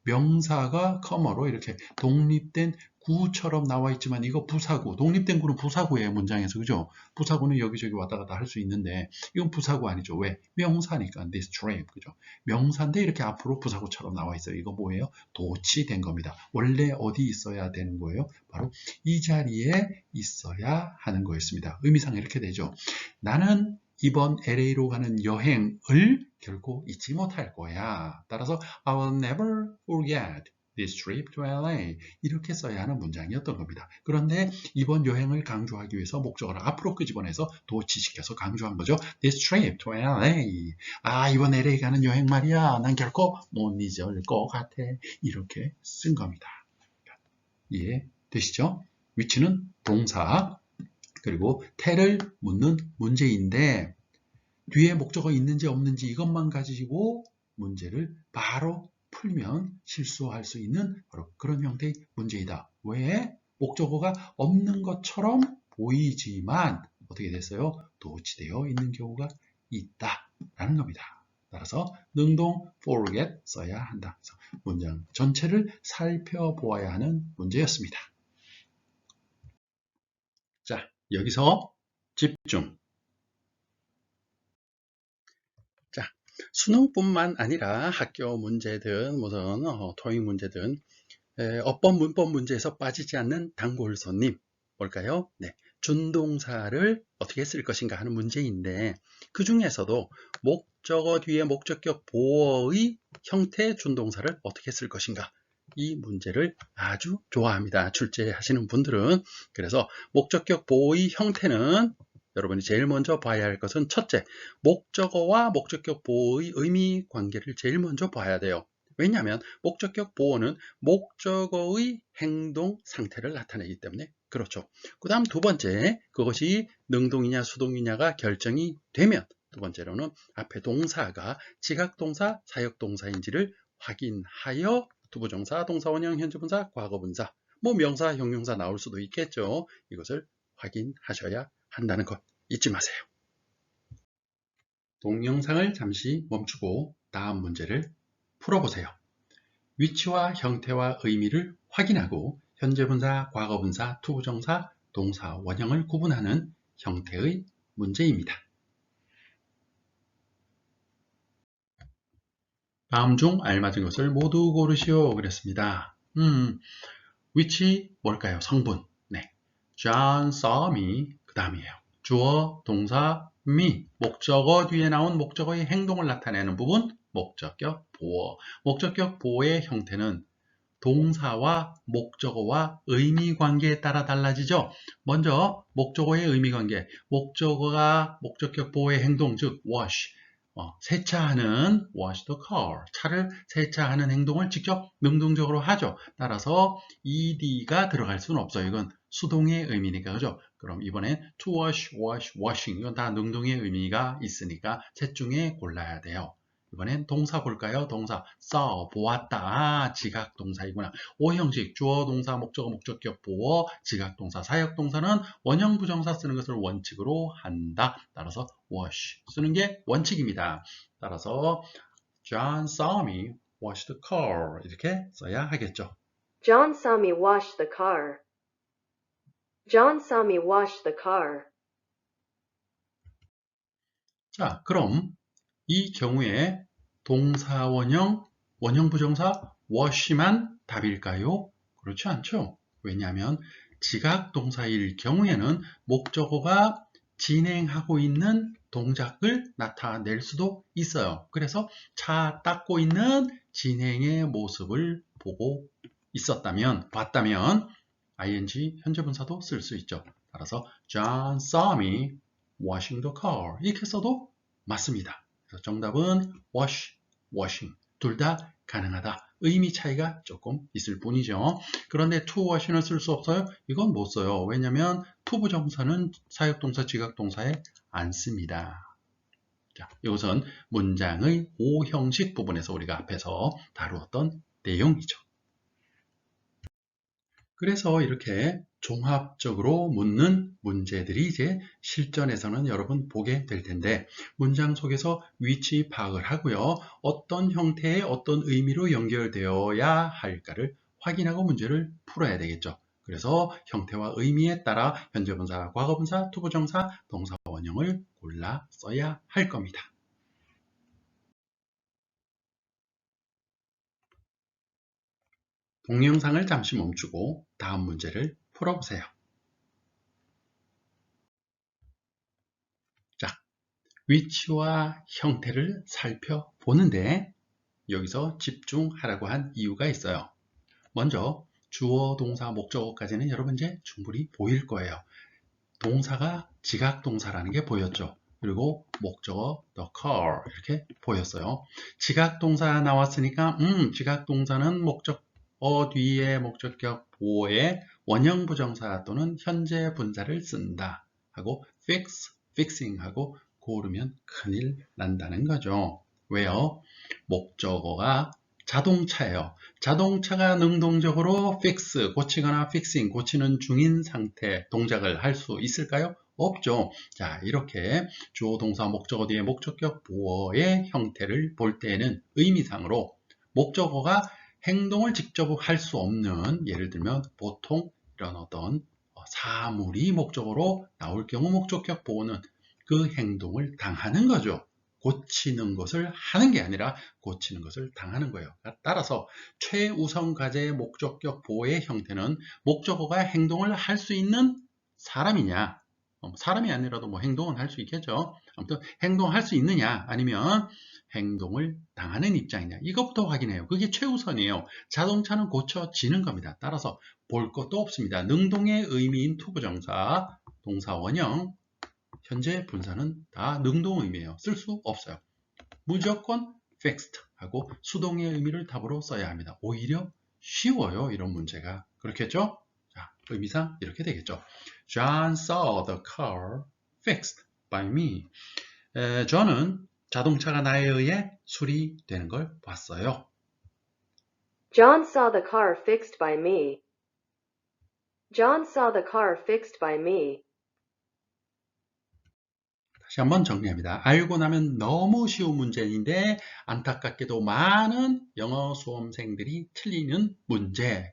명사가 커머로 이렇게 독립된 구처럼 나와 있지만 이거 부사구, 독립된 구는 부사구예요, 문장에서. 그죠? 부사구는 여기저기 왔다 갔다 할 수 있는데 이건 부사구 아니죠. 왜? 명사니까. this trip. 그죠? 명사인데 이렇게 앞으로 부사구처럼 나와 있어요. 이거 뭐예요? 도치된 겁니다. 원래 어디 있어야 되는 거예요? 바로 이 자리에 있어야 하는 거였습니다. 의미상 이렇게 되죠. 나는 이번 LA로 가는 여행을 결코 잊지 못할 거야. 따라서 I will never forget this trip to LA. 이렇게 써야 하는 문장이었던 겁니다. 그런데 이번 여행을 강조하기 위해서 목적어를 앞으로 끄집어내서 도치시켜서 강조한 거죠. This trip to LA. 아, 이번 LA 가는 여행 말이야. 난 결코 못 잊을 것 같아. 이렇게 쓴 겁니다. 이해되시죠? 위치는 동사, 그리고 tell을 묻는 문제인데 뒤에 목적어 있는지 없는지 이것만 가지고 문제를 바로 풀면 실수할 수 있는 바로 그런 형태의 문제이다. 왜? 목적어가 없는 것처럼 보이지만 어떻게 됐어요? 도치되어 있는 경우가 있다라는 겁니다. 따라서 능동 forget 써야 한다. 그래서 문장 전체를 살펴보아야 하는 문제였습니다. 자, 여기서 집중. 자, 수능뿐만 아니라 학교 문제든 무슨 토익 문제든 어법 문법 문제에서 빠지지 않는 단골손님 뭘까요? 네, 준동사를 어떻게 쓸 것인가 하는 문제인데 그 중에서도 목적어 뒤에 목적격 보어의 형태의 준동사를 어떻게 쓸 것인가 이 문제를 아주 좋아합니다. 출제하시는 분들은. 그래서 목적격 보어의 형태는 여러분이 제일 먼저 봐야 할 것은 첫째, 목적어와 목적격 보어의 의미 관계를 제일 먼저 봐야 돼요. 왜냐하면 목적격 보어는 목적어의 행동 상태를 나타내기 때문에 그렇죠. 그 다음 두 번째, 그것이 능동이냐 수동이냐가 결정이 되면 두 번째로는 앞에 동사가 지각동사, 사역동사인지를 확인하여 투부정사, 동사원형, 현재분사, 과거분사, 뭐 명사, 형용사 나올 수도 있겠죠. 이것을 확인하셔야 한다는 것 잊지 마세요. 동영상을 잠시 멈추고 다음 문제를 풀어보세요. 위치와 형태와 의미를 확인하고 현재분사, 과거분사, 투부정사, 동사, 원형을 구분하는 형태의 문제입니다. 다음 중 알맞은 것을 모두 고르시오 그랬습니다. 위치 뭘까요? 성분. 네. John saw me. 그 다음이에요. 주어, 동사, me. 목적어 뒤에 나온 목적어의 행동을 나타내는 부분. 목적격 보어. 목적격 보어의 형태는 동사와 목적어와 의미 관계에 따라 달라지죠. 먼저 목적어의 의미 관계. 목적어가 목적격 보어의 행동, 즉 wash. 세차하는 wash the car. 차를 세차하는 행동을 직접 능동적으로 하죠. 따라서 ed가 들어갈 수는 없어요. 이건 수동의 의미니까, 그죠? 그럼 이번엔 to wash, wash, washing. 이건 다 능동의 의미가 있으니까 셋 중에 골라야 돼요. 이번엔 동사 볼까요? 동사 saw, 보았다. 지각동사이구나. 오형식, 주어, 동사, 목적어, 목적격, 보어, 지각동사, 사역동사는 원형 부정사 쓰는 것을 원칙으로 한다. 따라서 wash 쓰는 게 원칙입니다. 따라서 John saw me wash the car 이렇게 써야 하겠죠. John saw me wash the car. John saw me wash the car. 자, 그럼 이 경우에 동사 원형, 원형 부정사 wash만 답일까요? 그렇지 않죠. 왜냐하면 지각 동사일 경우에는 목적어가 진행하고 있는 동작을 나타낼 수도 있어요. 그래서 차 닦고 있는 진행의 모습을 보고 있었다면, 봤다면 ing 현재분사도 쓸 수 있죠. 따라서 John saw me washing the car 이렇게 써도 맞습니다. 그래서 정답은 wash, washing 둘 다 가능하다. 의미 차이가 조금 있을 뿐이죠. 그런데 to wash는 쓸 수 없어요? 이건 못 써요. 왜냐하면 to 부정사는 사역동사, 지각동사에 안 씁니다. 자, 이것은 문장의 오형식 부분에서 우리가 앞에서 다루었던 내용이죠. 그래서 이렇게 종합적으로 묻는 문제들이 이제 실전에서는 여러분 보게 될 텐데 문장 속에서 위치 파악을 하고요. 어떤 형태의 어떤 의미로 연결되어야 할까를 확인하고 문제를 풀어야 되겠죠. 그래서 형태와 의미에 따라 현재분사, 과거분사, 투부정사, 동사 원형을 골라 써야 할 겁니다. 동영상을 잠시 멈추고 다음 문제를 풀어보세요. 자, 위치와 형태를 살펴보는데 여기서 집중하라고 한 이유가 있어요. 먼저 주어, 동사, 목적어까지는 여러분 이제 충분히 보일 거예요. 동사가 지각동사라는 게 보였죠. 그리고 목적어 the car 이렇게 보였어요. 지각동사 나왔으니까 지각동사는 목적어 뒤에 목적격 보어에 원형 부정사 또는 현재 분사를 쓴다 하고 fix, fixing 하고 고르면 큰일 난다는 거죠. 왜요? 목적어가 자동차예요. 자동차가 능동적으로 fix, 고치거나 fixing, 고치는 중인 상태 동작을 할 수 있을까요? 없죠. 자, 이렇게 주어, 동사, 목적어 뒤에 목적격 보어의 형태를 볼 때에는 의미상으로 목적어가 행동을 직접 할 수 없는, 예를 들면 보통 이런 어떤 사물이 목적어로 나올 경우 목적격 보어는 그 행동을 당하는 거죠. 고치는 것을 하는 게 아니라 고치는 것을 당하는 거예요. 따라서 최우선 과제의 목적격 보호의 형태는 목적어가 행동을 할 수 있는 사람이냐, 사람이 아니라도 뭐 행동은 할 수 있겠죠. 아무튼 행동할 수 있느냐 아니면 행동을 당하는 입장이냐, 이것부터 확인해요. 그게 최우선이에요. 자동차는 고쳐지는 겁니다. 따라서 볼 것도 없습니다. 능동의 의미인 투부정사, 동사 원형, 현재 분사는 다 능동 의미예요. 쓸 수 없어요. 무조건 fixed 하고 수동의 의미를 답으로 써야 합니다. 오히려 쉬워요. 이런 문제가. 그렇겠죠? 자, 의미상 이렇게 되겠죠. John saw the car fixed by me. 저는 자동차가 나에 의해 수리되는 걸 봤어요. John saw the car fixed by me. John saw the car fixed by me. 다시 한번 정리합니다. 알고 나면 너무 쉬운 문제인데 안타깝게도 많은 영어 수험생들이 틀리는 문제.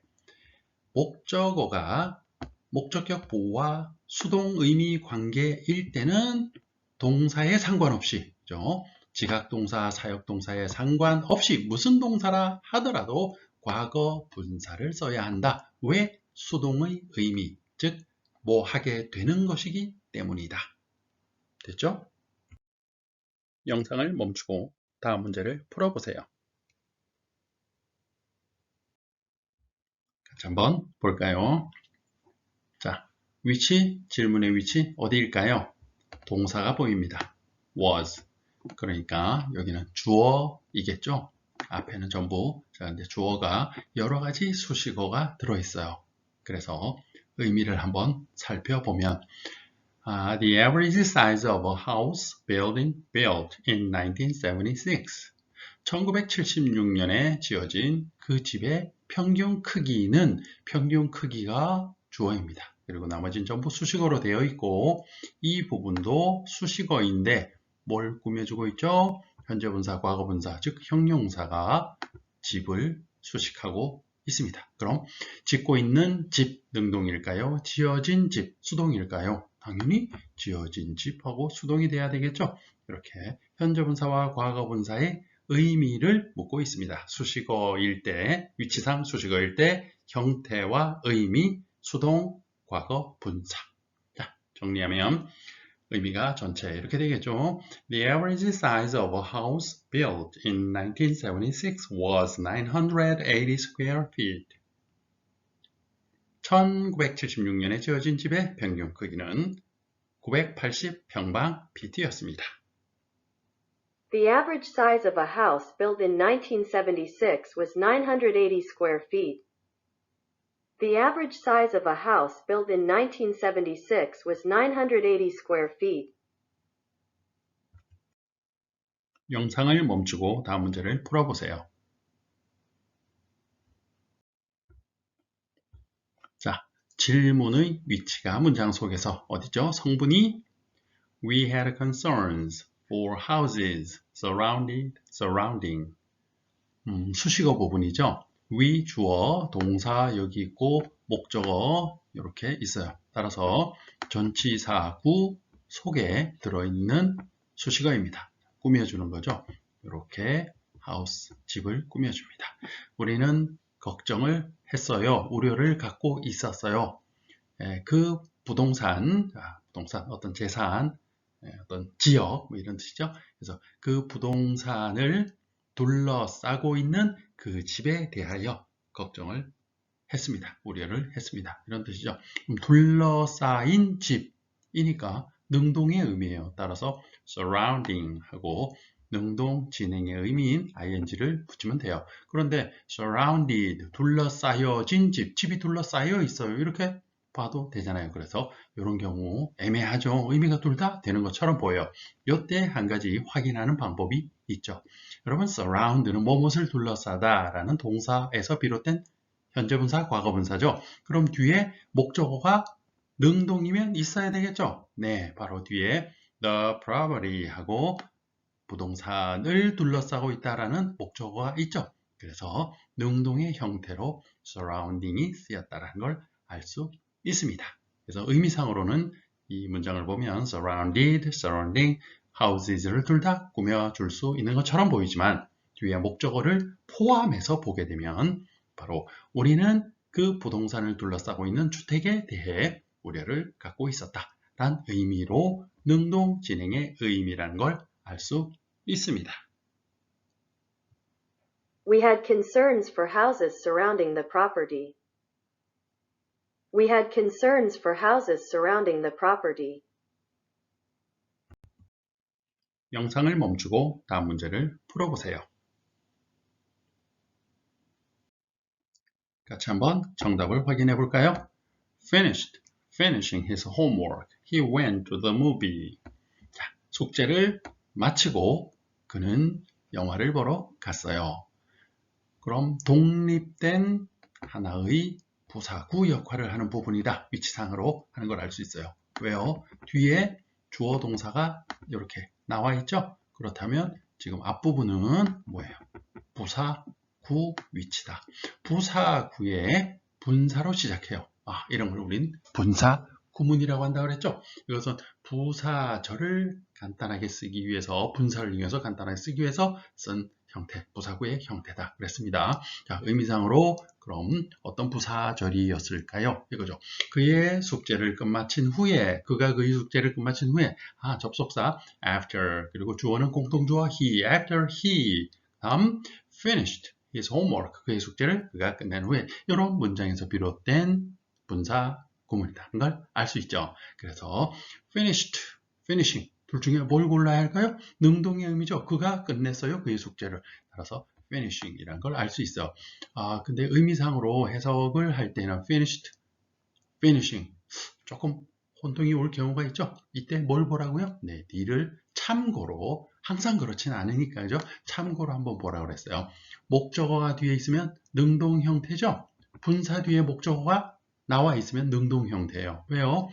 목적어가 목적격 보호와 수동 의미 관계일 때는 동사에 상관없이, 지각동사, 사역동사에 상관없이 무슨 동사라 하더라도 과거 분사를 써야 한다. 왜? 수동의 의미, 즉 뭐 하게 되는 것이기 때문이다. 됐죠? 영상을 멈추고 다음 문제를 풀어보세요. 같이 한번 볼까요? 자, 위치, 질문의 위치 어디일까요? 동사가 보입니다. was. 그러니까 여기는 주어이겠죠? 앞에는 전부 근데 주어가 여러 가지 수식어가 들어있어요. 그래서 의미를 한번 살펴보면 The average size of a house built in 1976. 1976년에 지어진 그 집의 평균 크기가 주어입니다. 그리고 나머지는 전부 수식어로 되어 있고 이 부분도 수식어인데 뭘 꾸며주고 있죠? 현재분사, 과거분사, 즉 형용사가 집을 수식하고 있습니다. 그럼 짓고 있는 집 능동일까요? 지어진 집 수동일까요? 당연히 지어진 집하고 수동이 돼야 되겠죠? 이렇게 현재분사와 과거분사의 의미를 묻고 있습니다. 수식어일 때, 위치상 수식어일 때 형태와 의미, 수동, 과거, 분사. 자, 정리하면 의미가 전체 이렇게 되겠죠. The average size of a house built in 1976 was 980 square feet. 1976년에 지어진 집의 평균 크기는 980평방피트였습니다. The average size of a house built in 1976 was 980 square feet. The average size of a house built in 1976 was 980 square feet. 영상을 멈추고 다음 문제를 풀어보세요. 자, 질문의 위치가 문장 속에서 어디죠? 성분이 We had concerns for houses surrounding. 수식어 부분이죠. We 주어, 동사 여기 있고 목적어 이렇게 있어요. 따라서 전치사구 속에 들어있는 수식어입니다. 꾸며주는 거죠. 이렇게 house, 집을 꾸며줍니다. 우리는 걱정을 했어요. 우려를 갖고 있었어요. 그 부동산, 어떤 재산, 어떤 지역, 뭐 이런 뜻이죠. 그래서 그 부동산을 둘러싸고 있는 그 집에 대하여 걱정을 했습니다. 우려를 했습니다. 이런 뜻이죠. 둘러싸인 집이니까 능동의 의미예요. 따라서 surrounding 하고 능동 진행의 의미인 ing를 붙이면 돼요. 그런데 surrounded, 둘러싸여진 집, 집이 둘러싸여 있어요. 이렇게 봐도 되잖아요. 그래서 이런 경우 애매하죠. 의미가 둘 다 되는 것처럼 보여요. 이때 한 가지 확인하는 방법이 있죠. 여러분, surround는 무엇을 둘러싸다 라는 동사에서 비롯된 현재분사, 과거분사죠. 그럼 뒤에 목적어가 능동이면 있어야 되겠죠. 네, 바로 뒤에 the property 하고 부동산을 둘러싸고 있다라는 목적어가 있죠. 그래서 능동의 형태로 surrounding이 쓰였다라는 걸 알 수 있습니다. 그래서 의미상으로는 이 문장을 보면 surrounded, surrounding, houses를 둘 다 꾸며줄 수 있는 것처럼 보이지만 뒤에 목적어를 포함해서 보게 되면 바로 우리는 그 부동산을 둘러싸고 있는 주택에 대해 우려를 갖고 있었다 라는 의미로 능동 진행의 의미라는 걸 알 수 있습니다. We had concerns for houses surrounding the property. We had concerns for houses surrounding the property. 영상을 멈추고 다음 문제를 풀어보세요. 같이 한번 정답을 확인해 볼까요? Finished. Finishing his homework. He went to the movie. 자, 숙제를 마치고 그는 영화를 보러 갔어요. 그럼 독립된 하나의 부사구 역할을 하는 부분이다. 위치상으로 하는 걸 알 수 있어요. 왜요? 뒤에 주어 동사가 이렇게 나와 있죠? 그렇다면 지금 앞부분은 뭐예요? 부사구 위치다. 부사구의 분사로 시작해요. 이런 걸 우린 분사 구문이라고 한다고 그랬죠? 이것은 부사절을 간단하게 쓰기 위해서, 분사를 이용해서 간단하게 쓰기 위해서 쓴 형태, 부사구의 형태다 그랬습니다. 자, 의미상으로 그럼 어떤 부사절이었을까요? 이거죠. 그의 숙제를 끝마친 후에, 그가 그의 숙제를 끝마친 후에, 접속사 after, 그리고 주어는 공통주어 he, after he, 다음 finished his homework, 그의 숙제를 그가 끝낸 후에, 이런 문장에서 비롯된 분사 구문이라는 걸 알 수 있죠. 그래서 finished, finishing 둘 중에 뭘 골라야 할까요? 능동의 의미죠. 그가 끝냈어요. 그의 숙제를. 따라서 finishing이라는 걸 알 수 있어요. 근데 의미상으로 해석을 할 때는 finished, finishing 조금 혼동이 올 경우가 있죠. 이때 뭘 보라고요? 네, D를 참고로, 항상 그렇진 않으니까요. 참고로 한번 보라고 그랬어요. 목적어가 뒤에 있으면 능동 형태죠. 분사 뒤에 목적어가 나와 있으면 능동 형태예요. 왜요?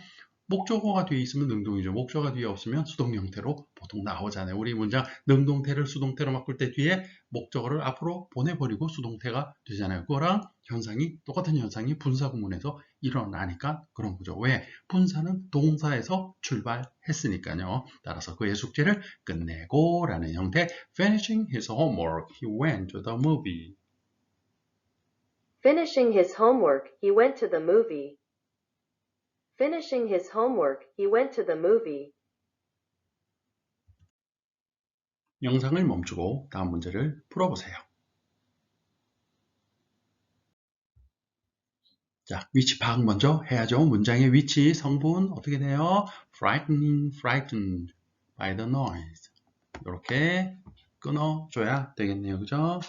목적어가 뒤에 있으면 능동이죠. 목적어가 뒤에 없으면 수동 형태로 보통 나오잖아요. 우리 문장 능동태를 수동태로 바꿀 때 뒤에 목적어를 앞으로 보내버리고 수동태가 되잖아요. 그거랑 똑같은 현상이 분사 구문에서 일어나니까 그런 거죠. 왜? 분사는 동사에서 출발했으니까요. 따라서 그의 숙제를 끝내고 라는 형태. Finishing his homework, he went to the movie. Finishing his homework, he went to the movie. Finishing his homework, he went to the movie. 영상을 멈추고 다음 문제를 풀어보세요. 자, 위치 파악 먼저 해야죠. 문장의 위치, 성분 어떻게 돼요? Frightening, frightened by the noise. 이렇게 끊어줘야 되겠네요. 그죠?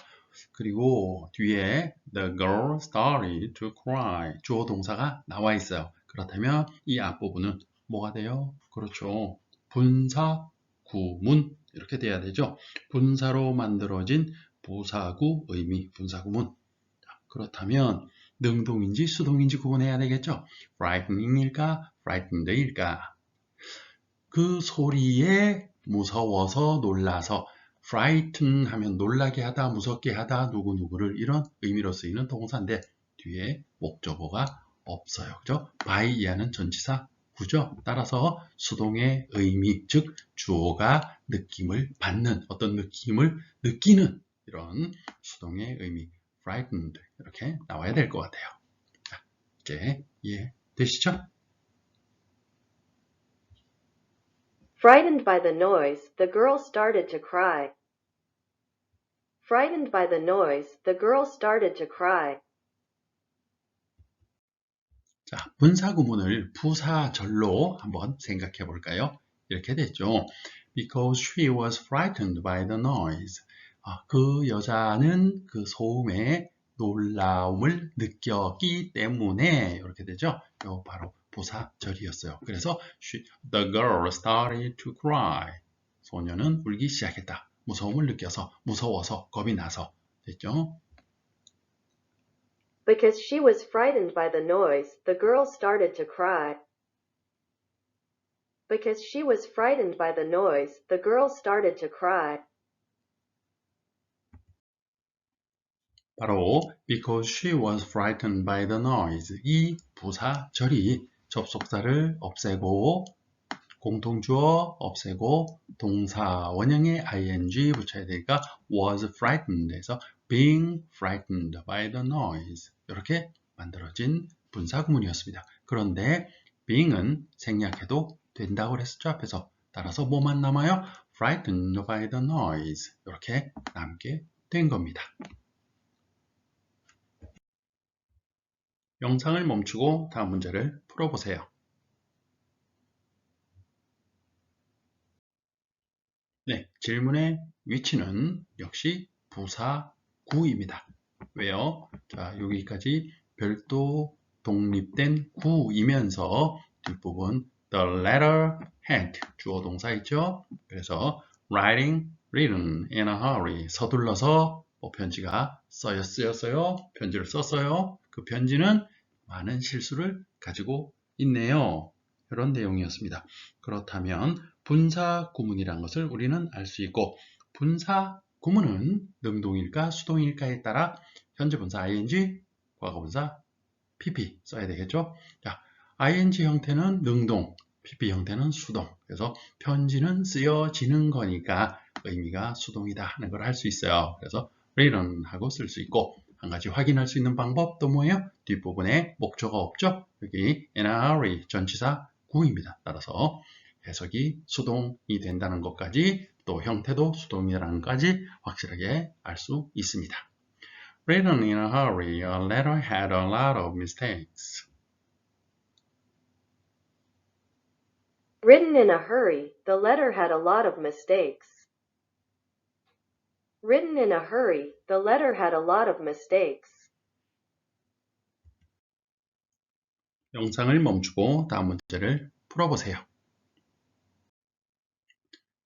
그리고 뒤에 the girl started to cry. 주어 동사가 나와 있어요. 그렇다면 이 앞부분은 뭐가 돼요? 그렇죠. 분사, 구문 이렇게 돼야 되죠. 분사로 만들어진 부사구 의미, 분사구문. 그렇다면 능동인지 수동인지 구분해야 되겠죠. frightening일까, frightened일까. 그 소리에 무서워서 놀라서 frighten 하면 놀라게 하다, 무섭게 하다, 누구누구를 이런 의미로 쓰이는 동사인데 뒤에 목적어가 없어요. 그죠? by 이하는 전치사 구죠. 따라서 수동의 의미, 즉 주어가 느낌을 받는, 어떤 느낌을 느끼는 이런 수동의 의미 frightened 이렇게 나와야 될 것 같아요. 자, 이제 이해되시죠? Frightened by the noise, the girl started to cry. Frightened by the noise, the girl started to cry. 자, 분사구문을 부사절로 한번 생각해 볼까요? 이렇게 됐죠. Because she was frightened by the noise. 그 여자는 그 소음에 놀라움을 느꼈기 때문에 이렇게 되죠. 요 바로 부사절이었어요. 그래서 the girl started to cry. 소녀는 울기 시작했다. 무서움을 느껴서, 무서워서, 겁이 나서 됐죠. Because she was frightened by the noise, the girl started to cry. Because she was frightened by the noise, the girl started to cry. 바로 because she was frightened by the noise. 이 부사절이 접속사를 없애고 공통주어 없애고 동사 원형에 ing 붙여야 되니까 was frightened 해서 being frightened by the noise 이렇게 만들어진 분사구문이었습니다. 그런데 being은 생략해도 된다고 그랬었죠 앞에서. 따라서 뭐만 남아요? frightened by the noise 이렇게 남게 된 겁니다. 영상을 멈추고 다음 문제를 풀어보세요. 네, 질문의 위치는 역시 부사구입니다. 왜요? 자, 여기까지 별도 독립된 구이면서 뒷부분 the letter had 주어 동사 있죠? 그래서 writing, written in a hurry 서둘러서 편지가 쓰였어요. 편지를 썼어요. 그 편지는 많은 실수를 가지고 있네요. 이런 내용이었습니다. 그렇다면 분사 구문이라는 것을 우리는 알 수 있고 분사 구문은 능동일까 수동일까에 따라 현재 분사 ing, 과거 분사 pp 써야 되겠죠. 자, ing 형태는 능동, pp 형태는 수동. 그래서 편지는 쓰여지는 거니까 의미가 수동이다 하는 걸 할 수 있어요. 그래서 written 하고 쓸 수 있고 한 가지 확인할 수 있는 방법도 뭐예요? 뒷부분에 목적어 없죠? 여기 in a hurry 전치사 구입니다. 따라서 해석이 수동이 된다는 것까지 또 형태도 수동이라는 것까지 확실하게 알 수 있습니다. Written in a hurry, a letter had a lot of mistakes. Written in a hurry, the letter had a lot of mistakes. Written in a hurry, the letter had a lot of mistakes. 영상을 멈추고 다음 문제를 풀어보세요.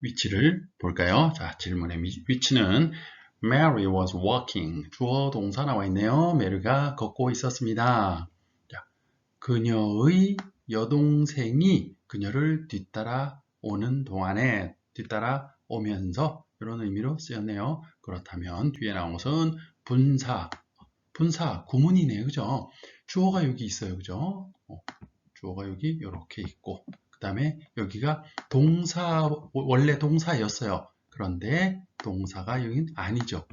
위치를 볼까요? 자, 질문의 위치는 Mary was walking. 주어 동사 나와 있네요. 메리가 걷고 있었습니다. 자, 그녀의 여동생이 그녀를 뒤따라 오는 동안에 뒤따라 오면서 이런 의미로 쓰였네요. 그렇다면 뒤에 나온 것은 분사 구문이네요. 그죠? 주어가 여기 있어요. 그죠? 주어가 여기 이렇게 있고 그 다음에 여기가 원래 동사였어요. 그런데 동사가 여긴 아니죠.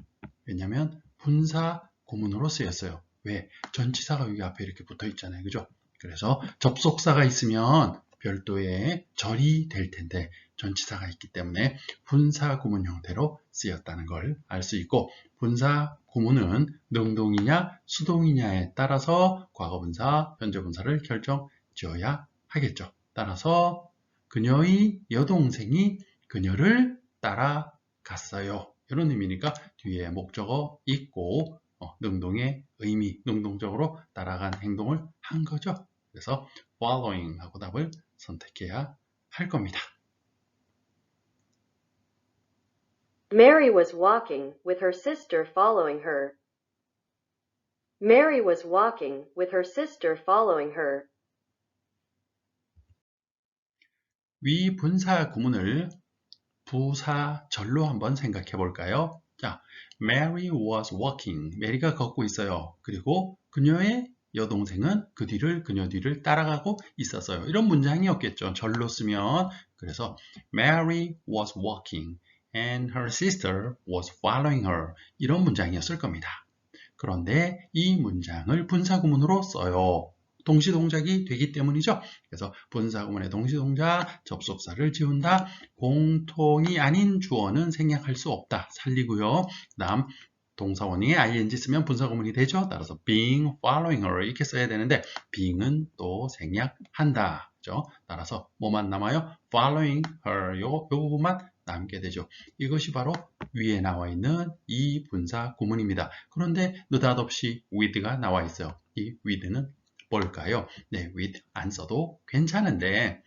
왜냐하면 분사 구문으로 쓰였어요. 왜? 전치사가 여기 앞에 이렇게 붙어 있잖아요. 그죠? 그래서 접속사가 있으면 별도의 절이 될 텐데 전치사가 있기 때문에 분사 구문 형태로 쓰였다는 걸 알 수 있고 분사 구문은 능동이냐 수동이냐에 따라서 과거분사, 현재분사를 결정지어야 하겠죠. 따라서 그녀의 여동생이 그녀를 따라갔어요. 이런 의미니까 뒤에 목적어 있고 능동의 의미, 능동적으로 따라간 행동을 한 거죠. 그래서 following 하고 답을 선택해야 할 겁니다. Mary was walking with her sister following her. Mary was walking with her sister following her. 위 분사 구문을 부사절로 한번 생각해 볼까요? 자, Mary was walking. 메리가 걷고 있어요. 그리고 그녀의 여동생은 그녀 뒤를 따라가고 있었어요. 이런 문장이었겠죠. 절로 쓰면. 그래서 Mary was walking and her sister was following her. 이런 문장이었을 겁니다. 그런데 이 문장을 분사구문으로 써요. 동시동작이 되기 때문이죠. 그래서 분사구문의 동시동작, 접속사를 지운다. 공통이 아닌 주어는 생략할 수 없다. 살리고요. 다음 동사원이 ing 쓰면 분사구문이 되죠. 따라서 being, following her 이렇게 써야 되는데 being은 또 생략한다. 그죠? 따라서 뭐만 남아요? following her 요 부분만 남게 되죠. 이것이 바로 위에 나와 있는 이 분사 구문입니다. 그런데 느닷없이 with가 나와 있어요. 이 with는 뭘까요? 네, with 안 써도 괜찮은데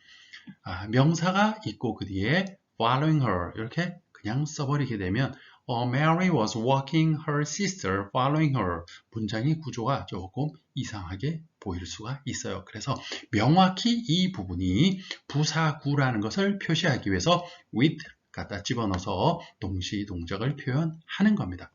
명사가 있고 그 뒤에 following her 이렇게 그냥 써버리게 되면 Mary was walking her sister following her. 문장의 구조가 조금 이상하게 보일 수가 있어요. 그래서 명확히 이 부분이 부사구라는 것을 표시하기 위해서 with 갖다 집어넣어서 동시 동작을 표현하는 겁니다.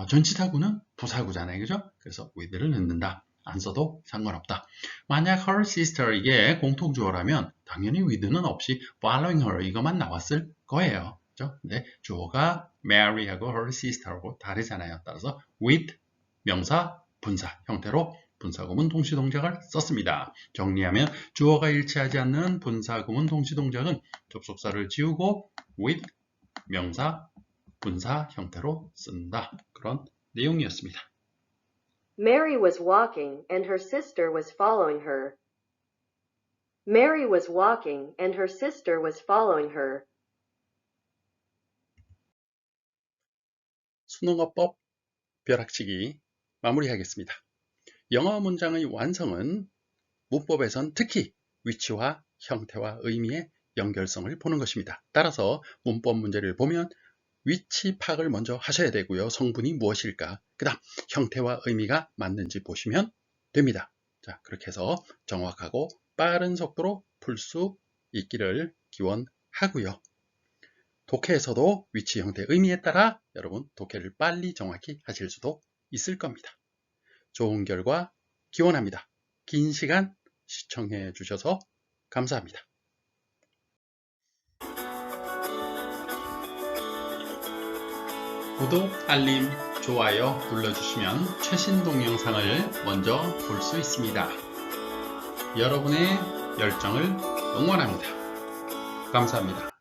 전치사구는 부사구잖아요. 그죠? 그래서 with를 넣는다. 안 써도 상관없다. 만약 her sister 이게 공통주어라면 당연히 with는 없이 following her 이것만 나왔을 거예요. 그죠? 근데 주어가 Mary하고 her sister하고 다르잖아요. 따라서 with 명사, 분사 형태로 분사구문 동시동작을 썼습니다. 정리하면 주어가 일치하지 않는 분사구문 동시동작은 접속사를 지우고 with 명사, 분사 형태로 쓴다. 그런 내용이었습니다. Mary was walking and her sister was following her. Mary was walking and her sister was following her. 수능어법 벼락치기 마무리하겠습니다. 영어 문장의 완성은 문법에선 특히 위치와 형태와 의미의 연결성을 보는 것입니다. 따라서 문법 문제를 보면 위치 파악을 먼저 하셔야 되고요. 성분이 무엇일까? 그 다음 형태와 의미가 맞는지 보시면 됩니다. 자, 그렇게 해서 정확하고 빠른 속도로 풀 수 있기를 기원하고요. 독해에서도 위치, 형태, 의미에 따라 여러분 독해를 빨리 정확히 하실 수도 있을 겁니다. 좋은 결과 기원합니다. 긴 시간 시청해 주셔서 감사합니다. 구독, 알림, 좋아요 눌러주시면 최신 동영상을 먼저 볼 수 있습니다. 여러분의 열정을 응원합니다. 감사합니다.